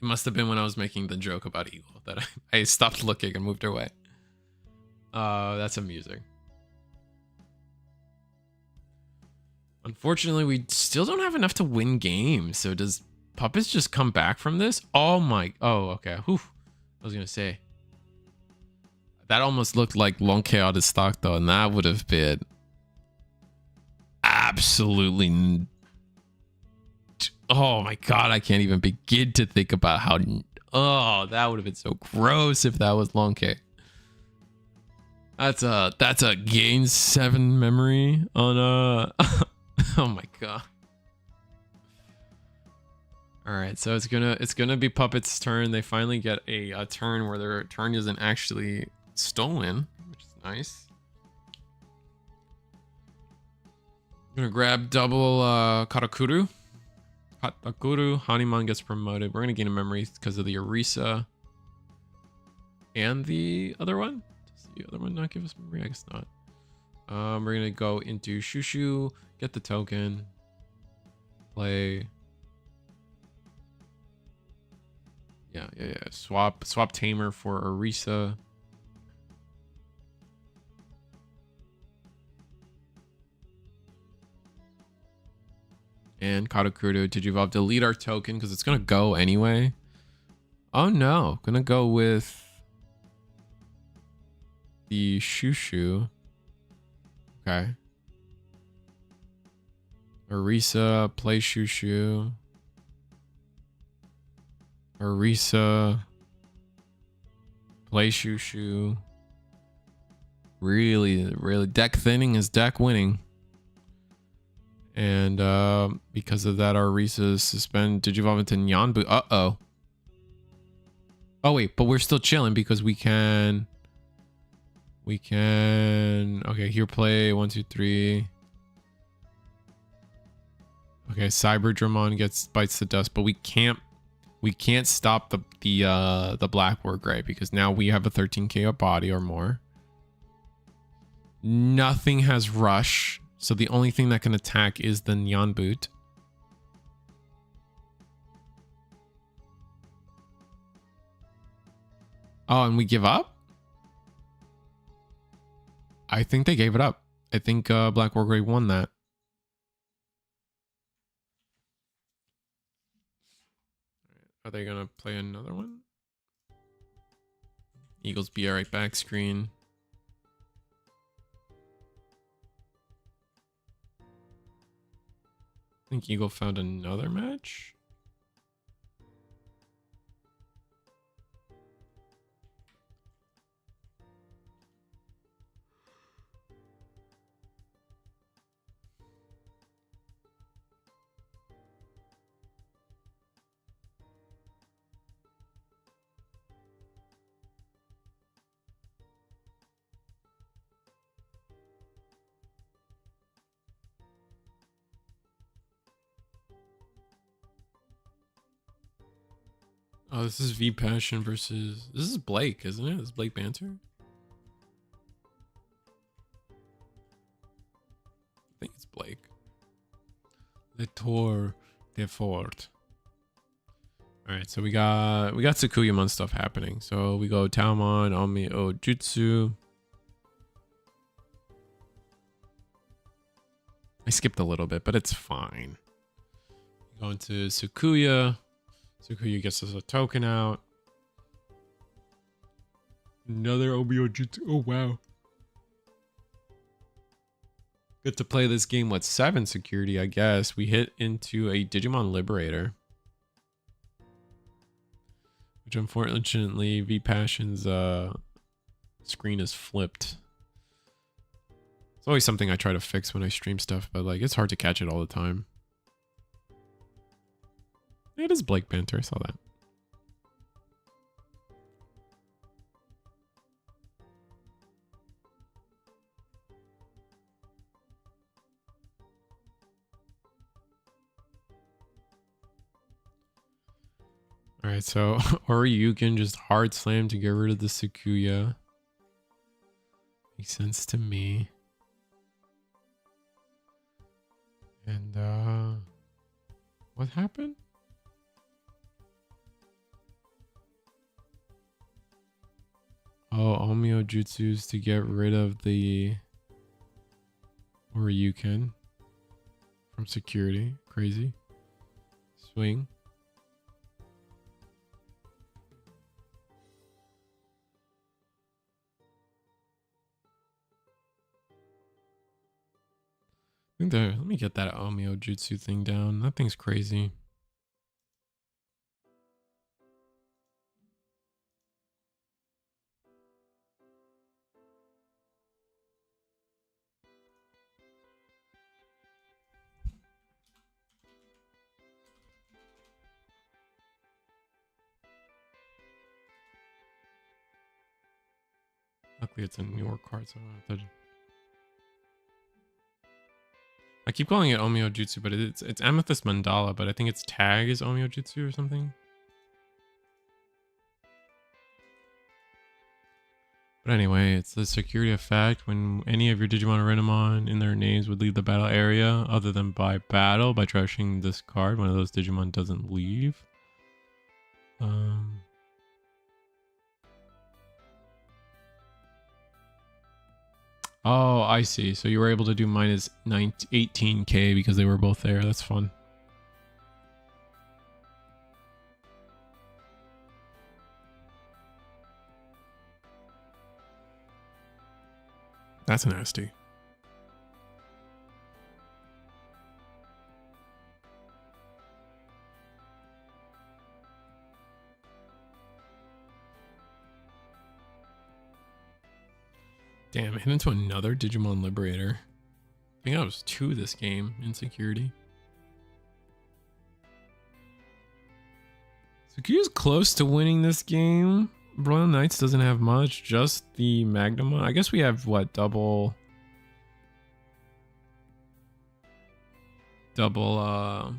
It must have been when I was making the joke about Eagle that I stopped looking and moved away. That's amusing. Unfortunately, we still don't have enough to win games. So does Puppets just come back from this? Oh my. Oh, okay. Whew. I was going to say. That almost looked like Lonke out of stock, though. And that would have been absolutely. Oh my God. I can't even begin to think about how. Oh, that would have been so gross if that was Lonke. That's a gain 7 memory on oh my God. All right, so it's gonna be Puppet's turn. They finally get a turn where their turn isn't actually stolen, which is nice. I'm gonna grab double Katakuru. Hanuman gets promoted. We're gonna gain a memory because of the Orisa and the other one. Does the other one not give us memory? I guess not. We're gonna go into Shushu, get the token, play. Yeah. Swap Tamer for Orisa. And Katakuru, Digivolve, delete our token because it's gonna go anyway. Oh no, gonna go with the Shushu. Okay. Orisa, play Shushu. Orisa, play Shushu. Really, deck thinning is deck winning. And because of that, our Orisa suspend Digivolve into Nyanbu. Uh-oh. Oh wait, but we're still chilling because we can. Okay, here play 1, 2, 3. Okay, Cyberdramon bites the dust, but we can't stop the Black War Gray because now we have a 13k body or more. Nothing has rush, so the only thing that can attack is the Nyan Boot. Oh, and we give up? I think they gave it up. I think Black War Gray won that. Are they gonna play another one? Eagles be right back screen. I think Eagle found another match. Oh, this is V Passion versus... This is Blake, isn't it? This is Blake Banter? Blake. The Tour de Fort. All right, so we got Tsukuyamon stuff happening. So we go Taomon, Omi Ojutsu. I skipped a little bit, but it's fine. Go into Sukuya. Sukuya gets us a token out. Another Omi Ojutsu. Oh wow. Get to play this game with 7 security, I guess. We hit into a Digimon Liberator. Which unfortunately, V-Passion's screen is flipped. It's always something I try to fix when I stream stuff, but like it's hard to catch it all the time. It is Blake Banter, I saw that. Alright, so Oryuken just hard slam to get rid of the Sukuya. Makes sense to me. And what happened? Oh, Omio Jutsus to get rid of the Oryuken from security. Crazy. Swing. Let me get that Omio Jutsu thing down. That thing's crazy. Luckily it's a newer card, so I don't have to... I keep calling it Omio Jutsu, but it's Amethyst Mandala, but I think its tag is Omio Jutsu or something. But anyway, it's the security effect when any of your Digimon or Renamon in their names would leave the battle area other than by battle. By trashing this card, one of those Digimon doesn't leave. Oh, I see. So you were able to do minus 18k because they were both there. That's fun. That's nasty. Damn, I hit into another Digimon Liberator. I think I was 2 this game in security. Sukuya's close to winning this game. Royal Knights doesn't have much, just the Magnamon. I guess we have what, double oh,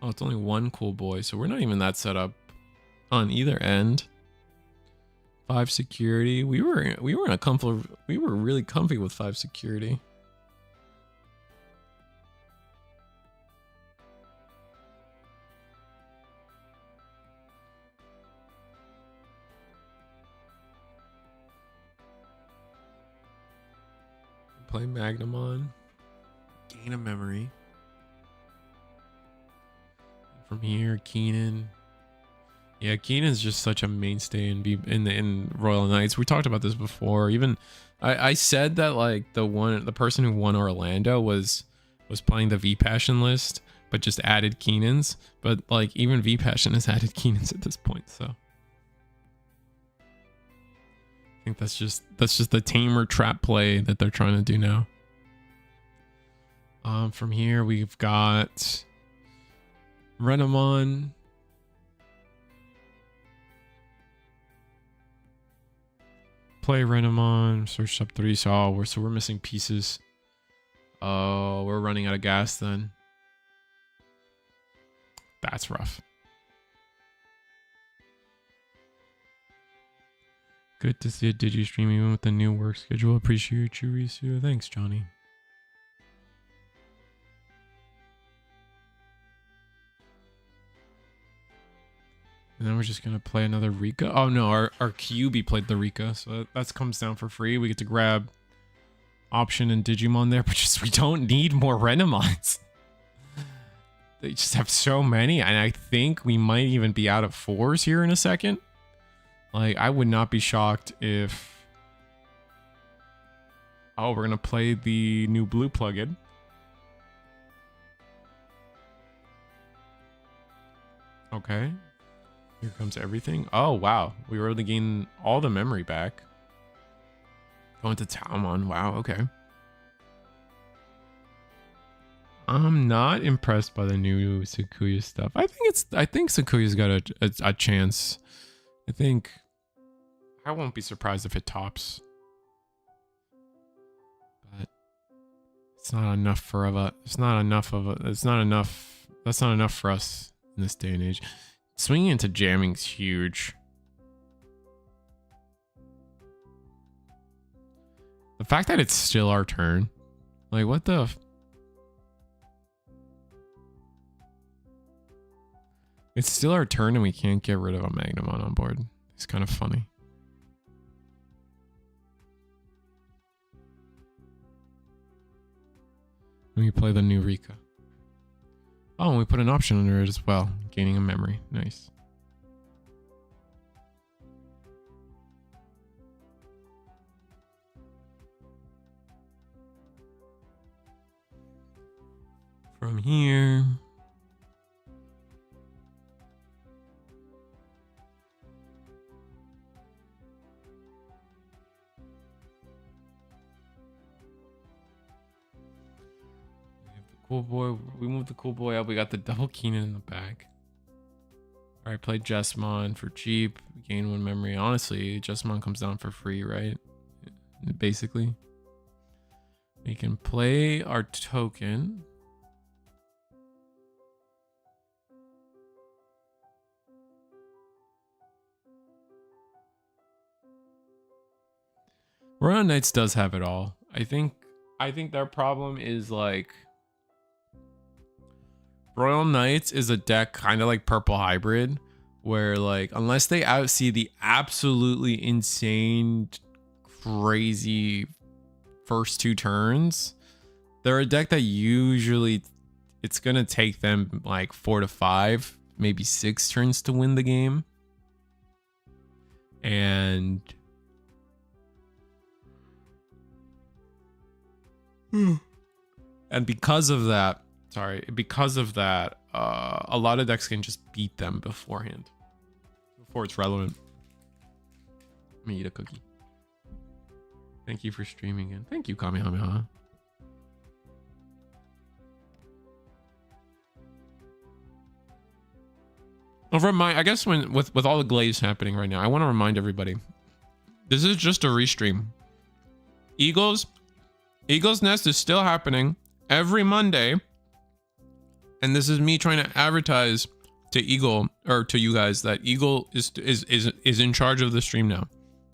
it's only 1 cool boy, so we're not even that set up on either end. 5 security. We were in a comfort. We were really comfy with 5 security. Play Magnamon. Gain a memory. From here, Keenan. Yeah, Keenan's just such a mainstay in Royal Knights. We talked about this before. Even I said that like the person who won Orlando was playing the V-Passion list, but just added Keenan's. But like even V-Passion has added Keenan's at this point, so I think that's just the tamer trap play that they're trying to do now. From here we've got Renamon. Play Renamon, search up 3, so we're missing pieces. Oh, we're running out of gas then. That's rough. Good to see a Digi stream even with the new work schedule. Appreciate you, Risu. Thanks, Johnny. And then we're just gonna play another Rika. Oh no, our QB played the Rika, so that comes down for free. We get to grab option and Digimon there, but just we don't need more Renamons. They just have so many, and I think we might even be out of 4s here in a second. Like, I would not be shocked if... Oh, we're gonna play the new blue plugin. Okay. Here comes everything. Oh, wow. We were able to gain all the memory back. Going to Talmon. Wow, okay. I'm not impressed by the new Sakuya stuff. I think Sakuya's got a chance. I won't be surprised if it tops. But it's not enough that's not enough for us in this day and age. Swinging into jamming's huge. The fact that it's still our turn. Like, what the... It's still our turn and we can't get rid of a Magnamon on board. It's kind of funny. And we play the new Rika. Oh, and we put an option under it as well. Gaining a memory. Nice. From here... Cool boy, we moved the cool boy up. We got the double Keenan in the back. All right, play Jessmon for cheap. Gain 1 memory. Honestly, Jessmon comes down for free, right? Basically. We can play our token. Royal Knights does have it all. I think their problem is like... Royal Knights is a deck kind of like Purple Hybrid, where like unless they outsee the absolutely insane, crazy first 2 turns, they're a deck that usually it's gonna take them like 4 to 5, maybe 6 turns to win the game. And because of that, a lot of decks can just beat them beforehand, before it's relevant. Let me eat a cookie. Thank you for streaming in. Thank you, Kamehameha. I guess with all the glaze happening right now, I want to remind everybody, this is just a restream. Eagle's Nest is still happening every Monday. And this is me trying to advertise to Eagle, or to you guys, that Eagle is in charge of the stream now.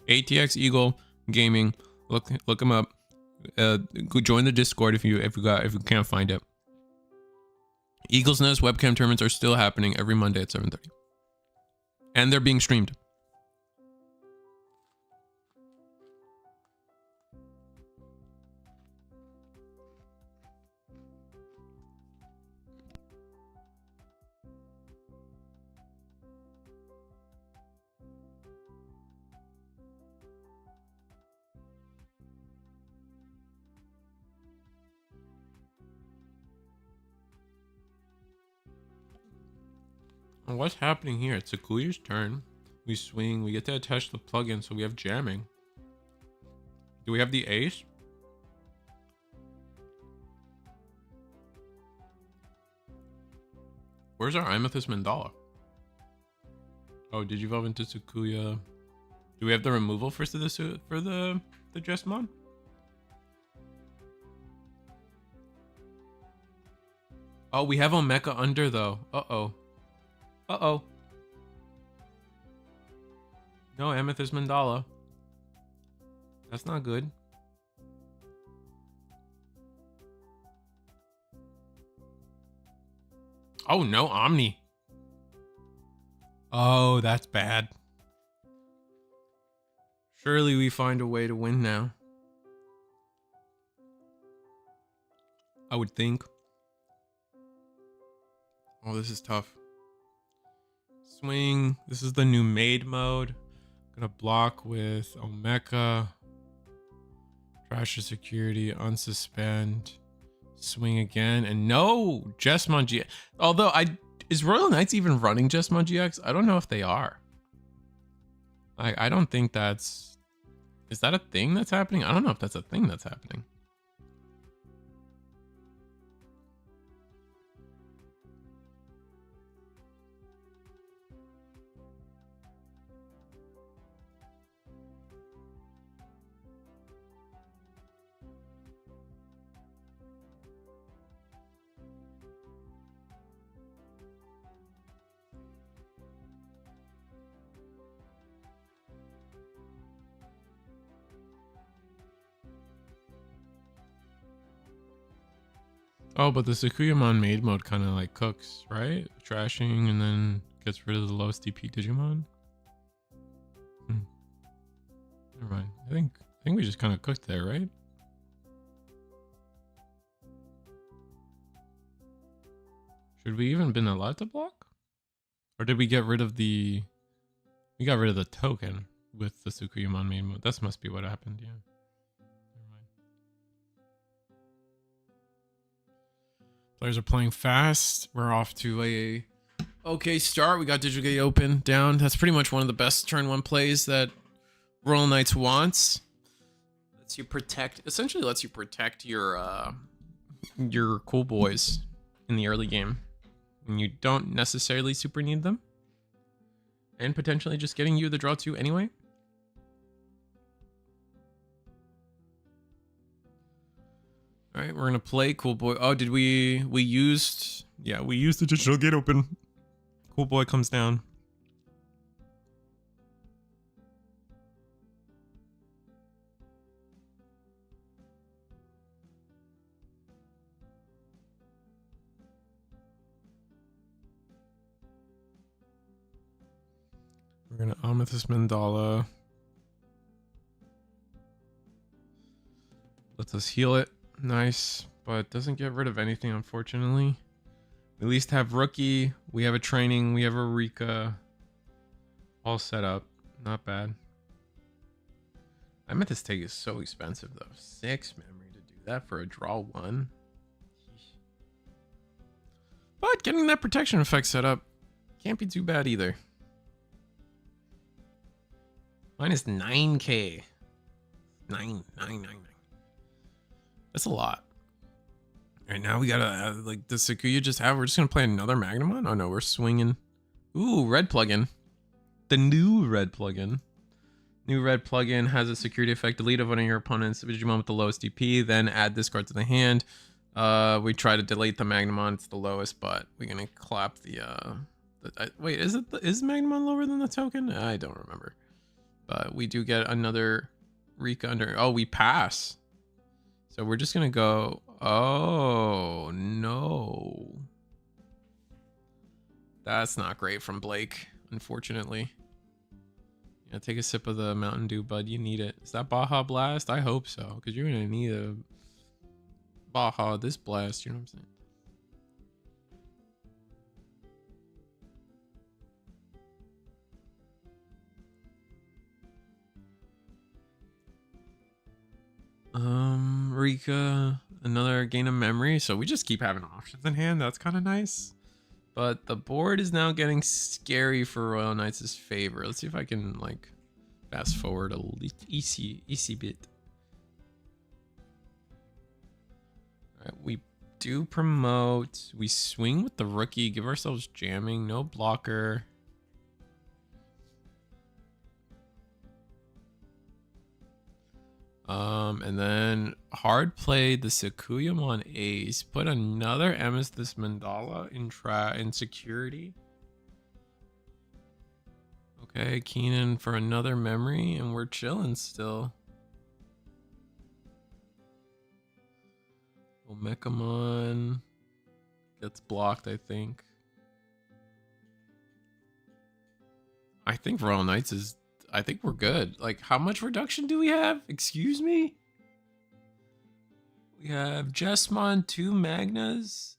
ATX Eagle Gaming, look him up. Go join the Discord if you can't find it. Eagle's Nest webcam tournaments are still happening every Monday at 7:30, and they're being streamed. What's happening here? It's Sakuya's turn. We swing. We get to attach the plugin, so we have jamming. Do we have the ace? Where's our Amethyst Mandala? Oh, did you evolve into Sakuya? Do we have the removal for the Jessmon? Oh, we have Omeka under though. Uh-oh. Uh-oh. No Amethyst Mandala. That's not good. Oh, no Omni. Oh, that's bad. Surely we find a way to win now. I would think. Oh, this is tough. Swing. This is the new maid mode. Gonna block with Omeka. Trash your security. Unsuspend. Swing again. And no Jesmon GX. Although is Royal Knights even running Jesmon GX? I don't know if they are. I don't think that's... Is that a thing that's happening? I don't know if that's a thing that's happening. Oh, but the Sakuyamon maid mode kind of like cooks, right? Trashing and then gets rid of the lowest DP Digimon. Never mind. I think we just kind of cooked there, right? Should we even been allowed to block? Or did we get rid of the... We got rid of the token with the Sakuyamon maid mode. That must be what happened, yeah. Players are playing fast. We're off to a okay start. We got Digital Gate open down. That's pretty much one of the best turn one plays that Royal Knights wants. Lets you protect, essentially lets you protect your cool boys in the early game when you don't necessarily super need them, and potentially just getting you the draw 2 anyway. All right, we're gonna play Cool Boy. Oh, did we used... Yeah, we used the Digital Gate open. Cool Boy comes down. We're gonna Amethyst Mandala. Lets us heal it. Nice, but doesn't get rid of anything, unfortunately. We at least have Rookie, we have a Training, we have a Rika. All set up. Not bad. I meant this take is so expensive though. 6 memory to do that for a draw 1. But getting that protection effect set up can't be too bad either. Minus 9k. 9. That's a lot. All right, now we gotta like, does Sakuya just have? We're just gonna play another Magnamon. Oh no, we're swinging. Ooh, red plugin. The new red plugin. New red plugin has a security effect. Delete of one of your opponent's Digimon with the lowest DP, then add this card to the hand. We try to delete the Magnamon. It's the lowest, but we're gonna clap the. Wait, is Magnamon lower than the token? I don't remember. But we do get another Rika under. Oh, we pass. So we're just gonna go. Oh no, that's not great from Blake, unfortunately. Yeah, take a sip of the Mountain Dew, bud. You need it. Is that Baja Blast? I hope so, because you're gonna need a Baja this blast. You know what I'm saying? Rika, another gain of memory. So we just keep having options in hand. That's kind of nice. But the board is now getting scary for Royal Knights' favor. Let's see if I can like fast forward a little easy bit. All right, we do promote. We swing with the Rookie. Give ourselves jamming. No blocker. And then hard play the Sakuyamon Ace. Put another Amethyst Mandala in security. Okay, Keenan for another memory, and we're chilling still. Mekamon gets blocked, I think. I think Royal Knights is... I think we're good. Like, how much reduction do we have? Excuse me? We have Jesmon, 2 Magnas,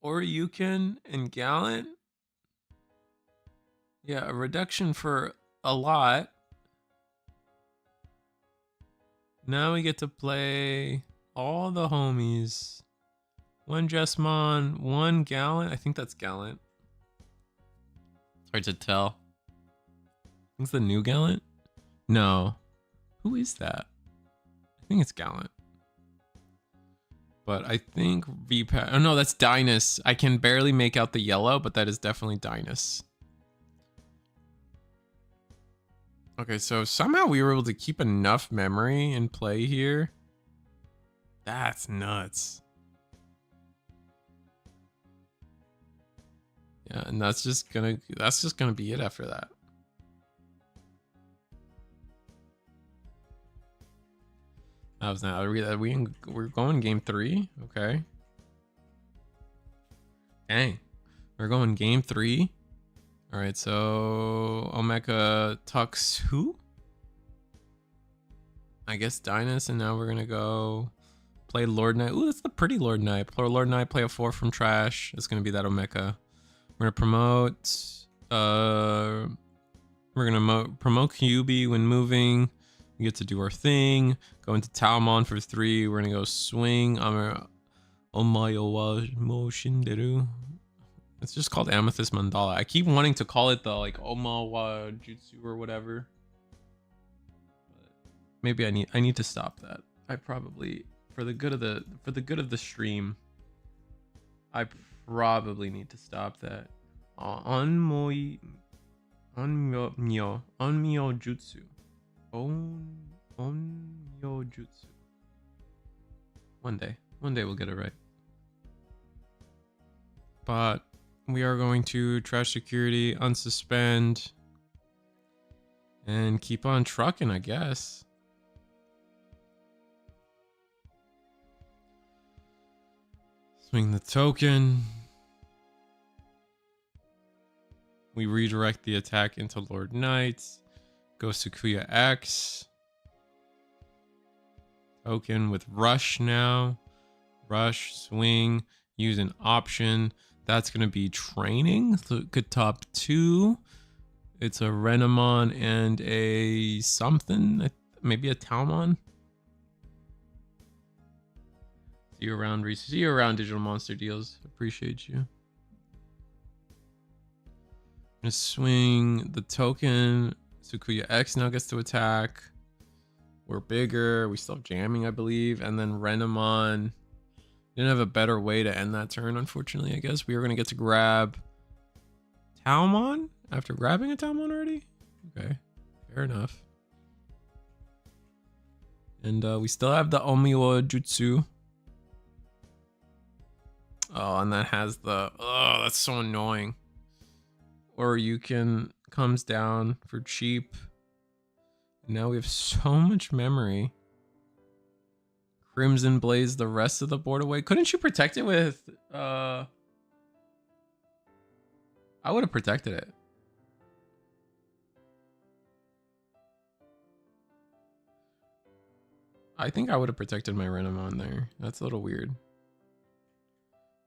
Oryukin, and Gallant. Yeah, a reduction for a lot. Now we get to play all the homies. 1 Jesmon, 1 Gallant. I think that's Gallant. It's hard to tell. I think it's the new Gallant? No. Who is that? I think it's Gallant. But I think VPAT... Oh no, that's Dynus. I can barely make out the yellow, but that is definitely Dynus. Okay, so somehow we were able to keep enough memory in play here. That's nuts. Yeah, and that's just gonna be it after that. That was now we're going game 3. Okay. Dang, we're going game 3. All right, so Omega Tux who? I guess Dynus, and now we're gonna go play Lord Knight. Ooh, that's the pretty Lord Knight. Play Lord Knight, play a 4 from trash. It's gonna be that Omega. We're gonna promote. We're gonna promote Kyubi when moving. We get to do our thing. Go into Talmon for 3. We're gonna go swing. Omayowa Moshinderu. It's just called Amethyst Mandala. I keep wanting to call it the like Omawa Jutsu or whatever. But maybe I need to stop that. I probably for the good of the stream. I probably need to stop that. Onmyo Jutsu. Onmyo Jutsu. One day we'll get it right. But we are going to trash security, unsuspend, and keep on trucking, I guess. Swing the token. We redirect the attack into Lord Knights. Go Sakuya X. Token with Rush now. Rush, swing, use an option. That's going to be training. So it could top 2. It's a Renamon and a something. Maybe a Talmon. See you around, Reese. See you around, Digital Monster Deals. Appreciate you. I'm gonna swing the token. Sakuya X now gets to attack. We're bigger. We still have jamming, I believe. And then Renamon. Didn't have a better way to end that turn, unfortunately, I guess. We were gonna get to grab Talmon after grabbing a Talmon already? Okay, fair enough. And we still have the Omiwa Jutsu. Oh, and that has the... Oh, that's so annoying. Or you can... Comes down for cheap. Now we have so much memory. Crimson Blaze the rest of the board away. Couldn't you protect it with... I would have protected it. I think I would have protected my Renamon there. That's a little weird.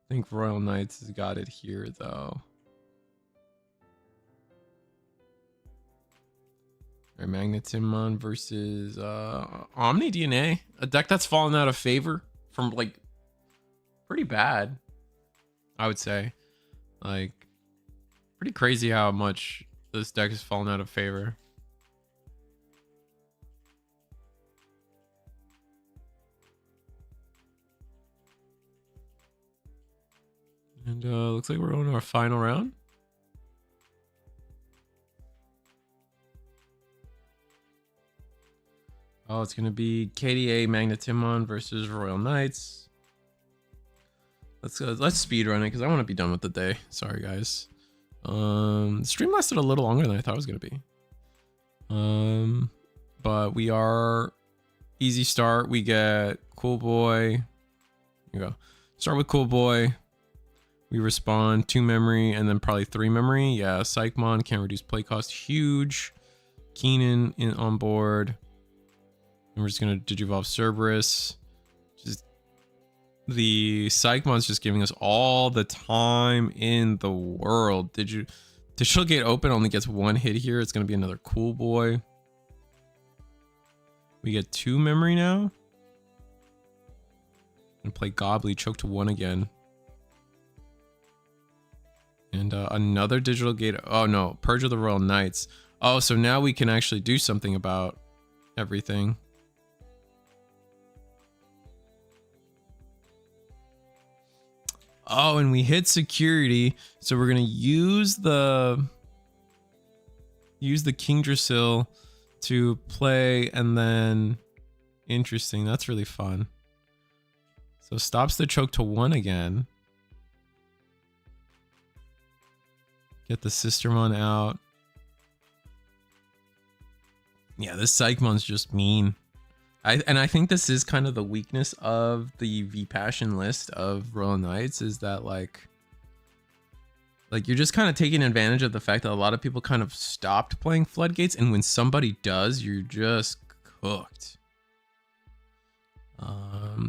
I think Royal Knights has got it here, though. Our Magnetimon versus Omni DNA. A deck that's fallen out of favor from, like, pretty bad, I would say. Like, pretty crazy how much this deck has fallen out of favor. And looks like we're on our final round. Oh, it's going to be KDA Magnetimon versus Royal Knights. Let's speed run it because I want to be done with the day. Sorry, guys. The stream lasted a little longer than I thought it was going to be. But we are easy start. We get Cool Boy. Here you go. Start with Cool Boy. We respond 2 memory and then probably 3 memory. Yeah, Psychmon can't reduce play cost. Huge. Keenan on board. And we're just gonna Digivolve Cerberus. Just the Psychmon's just giving us all the time in the world. Digital Gate Open only gets 1 hit here. It's gonna be another Cool Boy. We get 2 memory now. And play Gobbly, choke to 1 again. And another Digital Gate. Oh no, Purge of the Royal Knights. Oh, so now we can actually do something about everything. Oh, and we hit security. So we're gonna use the Kingdrasil to play, and then interesting. That's really fun. So stops the choke to 1 again. Get the Sistermon out. Yeah, this Psychmon's just mean. I think this is kind of the weakness of the V Passion list of Royal Knights, is that like you're just kind of taking advantage of the fact that a lot of people kind of stopped playing Floodgates, and when somebody does, you're just cooked.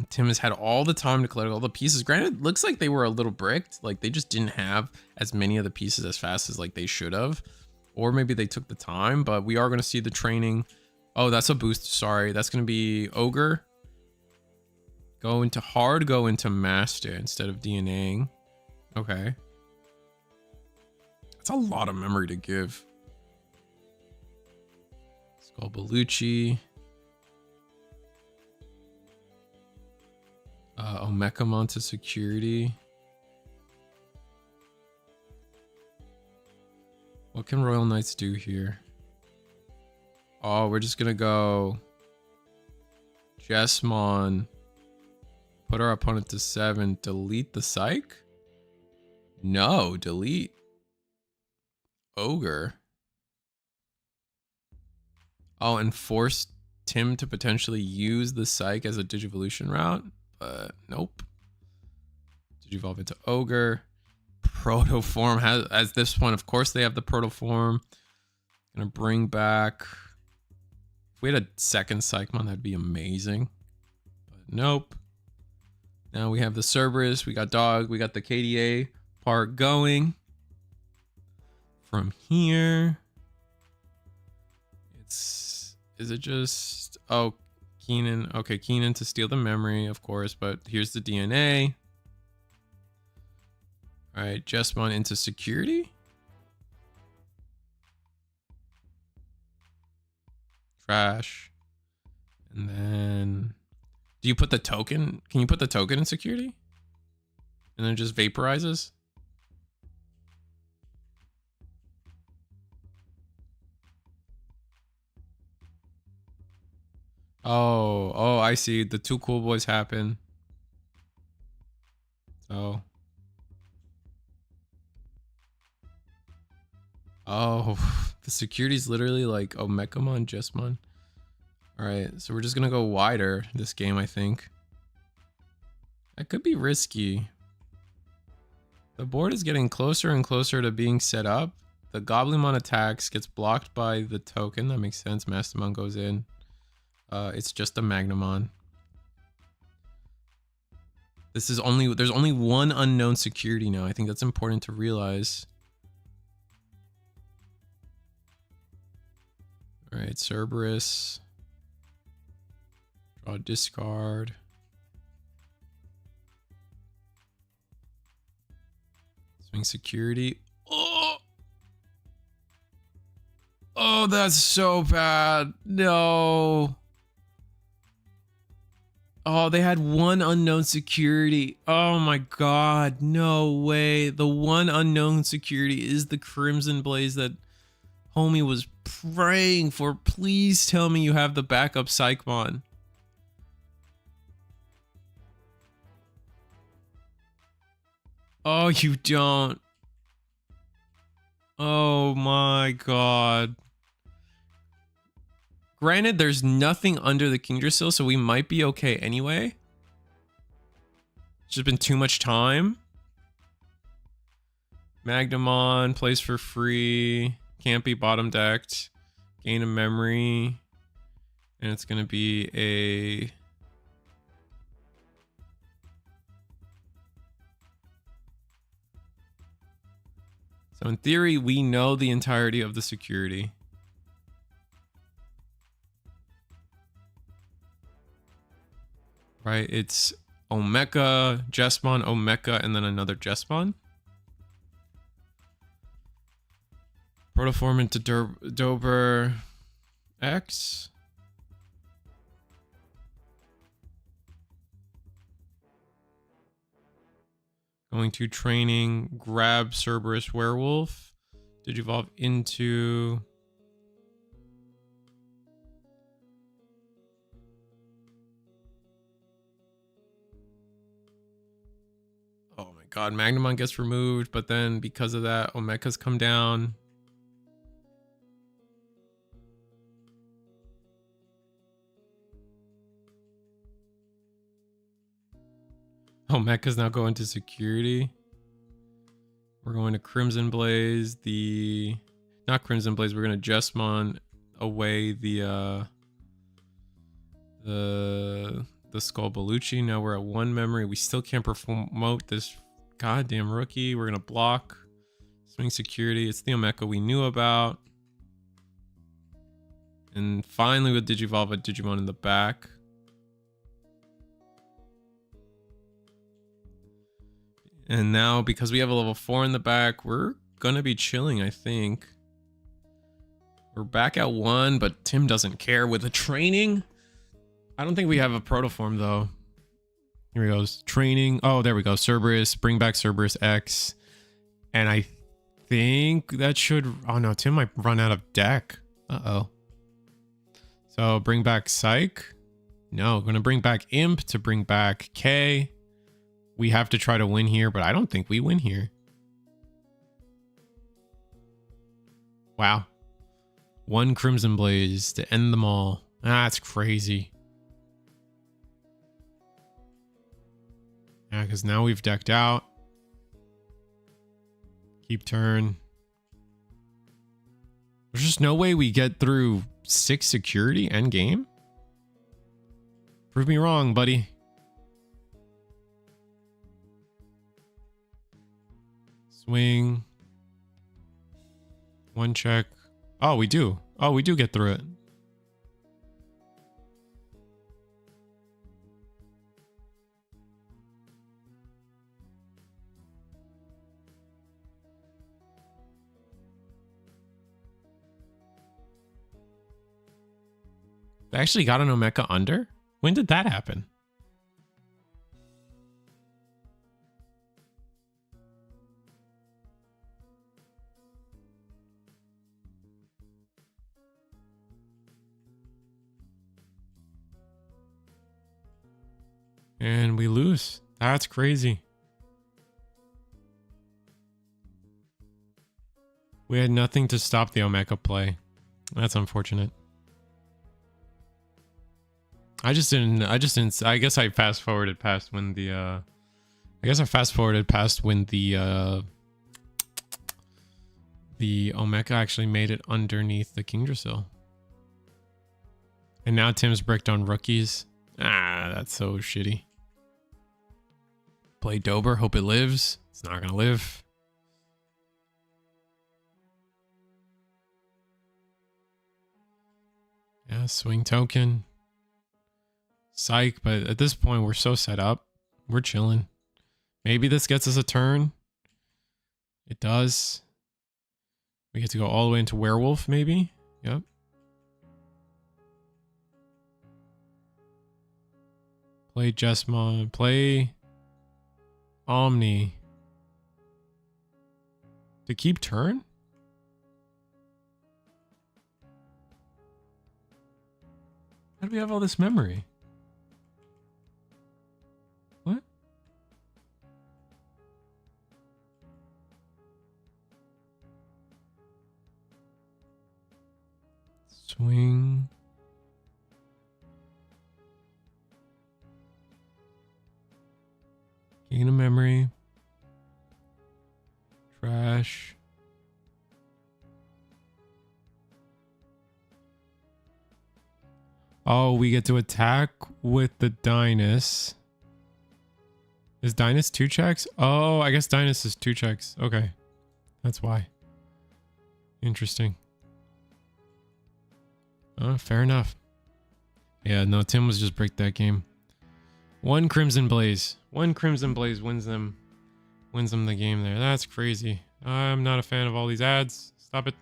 Tim has had all the time to collect all the pieces. Granted, looks like they were a little bricked. Like they just didn't have as many of the pieces as fast as like they should have. Or maybe they took the time, but we are going to see the training. Oh, that's a boost. Sorry. That's going to be Ogre. Go into hard, go into Master instead of DNAing. Okay. That's a lot of memory to give. Skull Belucci. Omekamon to security. What can Royal Knights do here? Oh, we're just gonna go Jessmon. Put our opponent to 7. Delete the Psych? No, delete Ogre. Oh, and force Tim to potentially use the Psych as a Digivolution route. But nope. Digivolve into Ogre. Protoform has, at this point, of course they have the Protoform. Gonna bring back, if we had a second Psychmon, that'd be amazing. But nope. Now we have the Cerberus, we got Dog, we got the KDA part going. From here, is it just, oh, Keenan. Okay, Keenan to steal the memory, of course, but here's the DNA. All right, Jessmon into security. Trash. And then, do you put the token? Can you put the token in security? And then it just vaporizes? Oh, I see. The 2 Cool Boys happen. So. Oh, the security's literally like Omekamon, Jessmon. Alright, so we're just gonna go wider this game, I think. That could be risky. The board is getting closer and closer to being set up. The Goblinmon attacks, gets blocked by the token. That makes sense. Mastermon goes in. It's just a Magnamon. There's only 1 unknown security now. I think that's important to realize. All right, Cerberus. Draw, discard. Swing security. Oh, that's so bad. No. Oh, they had 1 unknown security. Oh my god, no way. The 1 unknown security is the Crimson Blaze that homie was praying for. Please tell me you have the backup Psychmon. Oh, you don't. Oh my god. Granted, there's nothing under the Kingdrasil, so we might be okay anyway. It's just been too much time. Magnamon plays for free. Can't be bottom decked. Gain a memory. And it's going to be a... So in theory, we know the entirety of the security. Right? It's Omeka, Jesmon, Omeka, and then another Jesmon. Protoform into Dober X. Going to training, grab Cerberus Werewolf. Digivolve into... Oh my god, Magnamon gets removed, but then because of that, Omeka's come down. Omeka's now going to security. We're going to Crimson Blaze, not Crimson Blaze, we're going to Jesmon away the Skull Bellucci. Now we're at 1 memory. We still can't promote this goddamn rookie. We're going to block. Swing security. It's the Omeka we knew about. And finally with Digivolve a Digimon in the back. And now, because we have a level 4 in the back, we're gonna be chilling, I think. We're back at 1, but Tim doesn't care with the training. I don't think we have a protoform, though. Here he goes. Training. Oh, there we go. Cerberus. Bring back Cerberus X. And I think that should... Oh, no. Tim might run out of deck. Uh-oh. So, bring back Psych. No, gonna bring back Imp to bring back K. We have to try to win here, but I don't think we win here. Wow. 1 Crimson Blaze to end them all. That's crazy. Yeah, because now we've decked out. Keep turn. There's just no way we get through 6 security end game. Prove me wrong, buddy. Swing. 1 check. Oh, we do. Oh, we do get through it. They actually got an Omeka under? When did that happen? And we lose. That's crazy. We had nothing to stop the Omeka play. That's unfortunate. I guess I fast forwarded past when the the Omeka actually made it underneath the Kingdrasil. And now Tim's bricked on rookies. Ah, that's so shitty. Play Dober, hope it lives. It's not gonna live. Yeah, swing token. Psych, but at this point we're so set up. We're chilling. Maybe this gets us a turn. It does. We get to go all the way into Werewolf, maybe? Yep. Play Jesmon. Play Omni. To keep turn? How do we have all this memory? What? Swing. Oh, we get to attack with the Dynus. Is Dynus 2 checks? Oh, I guess Dynus is 2 checks. Okay. That's why. Interesting. Oh, fair enough. Yeah, no, Tim was just break that game. One Crimson Blaze. One Crimson Blaze wins them the game there. That's crazy. I'm not a fan of all these ads. Stop it.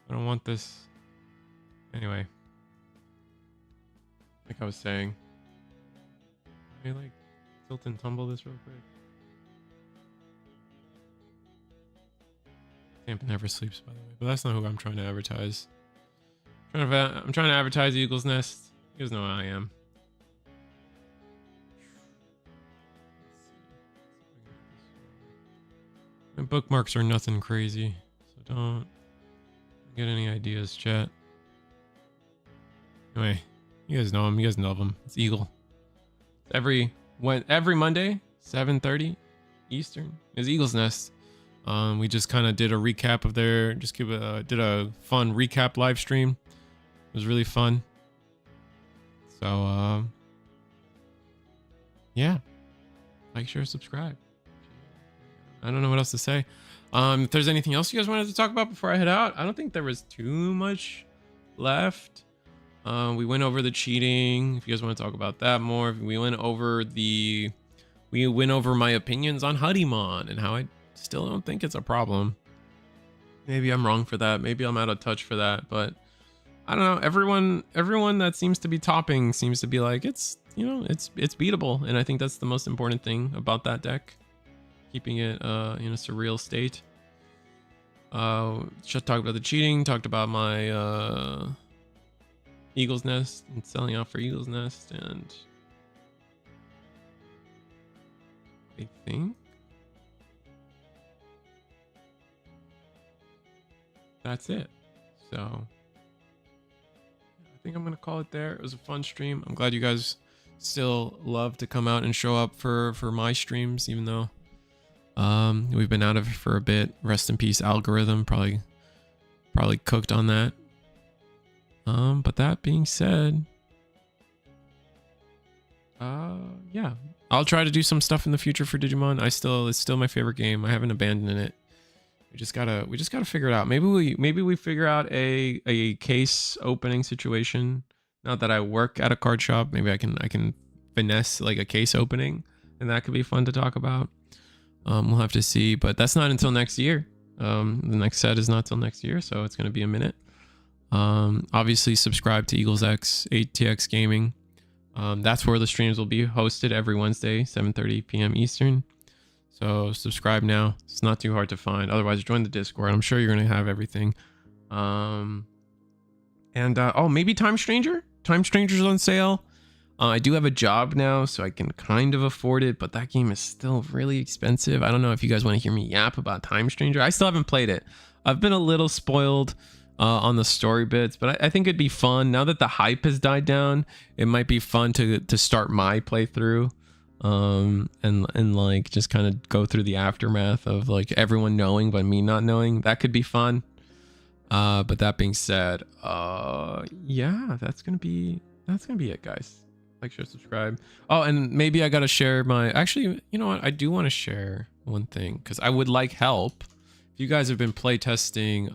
I don't want this. Anyway. Like I was saying. Let me like tilt and tumble this real quick. Tampa never sleeps, by the way. But that's not who I'm trying to advertise. I'm trying to advertise Eagle's Nest. You guys know how I am. My bookmarks are nothing crazy, so don't get any ideas, chat. Anyway, you guys know him. You guys love him. It's Eagle. Every Monday, 7:30 Eastern is Eagle's Nest. We just kind of did a recap of their. Did a fun recap live stream. It was really fun. So yeah, like, share, subscribe. I don't know what else to say. If there's anything else you guys wanted to talk about before I head out, I don't think there was too much left. We went over the cheating. If you guys want to talk about that more, we went over my opinions on Digimon and how I still don't think it's a problem. Maybe I'm wrong for that. Maybe I'm out of touch for that, but I don't know. Everyone that seems to be topping seems to be like, it's beatable, and I think that's the most important thing about that deck. Keeping it in a surreal state. Just talked about the cheating, talked about my Eagle's Nest and selling out for Eagle's Nest, and I think that's it. So I think I'm gonna call it there. It was a fun stream. I'm glad you guys still love to come out and show up for my streams, even though we've been out of it for a bit. Rest in peace, algorithm. Probably cooked on that. But that being said, yeah, I'll try to do some stuff in the future for Digimon. It's still my favorite game. I haven't abandoned it. We just gotta figure it out. Maybe we figure out a case opening situation. Not that I work at a card shop. Maybe I can finesse like a case opening, and that could be fun to talk about. We'll have to see, but that's not until next year. The next set is not till next year, so it's gonna be a minute. Obviously subscribe to Eagles X 8TX Gaming. That's where the streams will be hosted every Wednesday, 7:30 p.m. Eastern. So subscribe now. It's not too hard to find. Otherwise, join the Discord. I'm sure you're gonna have everything. Oh, maybe Time Stranger. Time Stranger's on sale. I do have a job now, so I can kind of afford it, but that game is still really expensive. I don't know if you guys want to hear me yap about Time Stranger. I still haven't played it. I've been a little spoiled on the story bits, but I think it'd be fun now that the hype has died down. It might be fun to start my playthrough, and like just kind of go through the aftermath of like everyone knowing but me not knowing. That could be fun. But that being said, yeah, that's gonna be it, guys. Like, share, subscribe. Oh, and maybe I gotta share my. Actually, you know what? I do want to share one thing because I would like help. If you guys have been playtesting,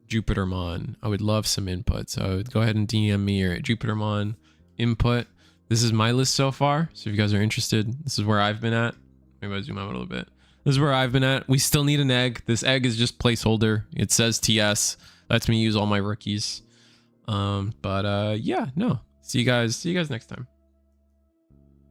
Jupitermon, I would love some input. So go ahead and DM me or Jupitermon input. This is my list so far. So if you guys are interested, this is where I've been at. Maybe I'll zoom out a little bit. This is where I've been at. We still need an egg. This egg is just placeholder. It says TS. Lets me use all my rookies. Yeah, no. See you guys next time.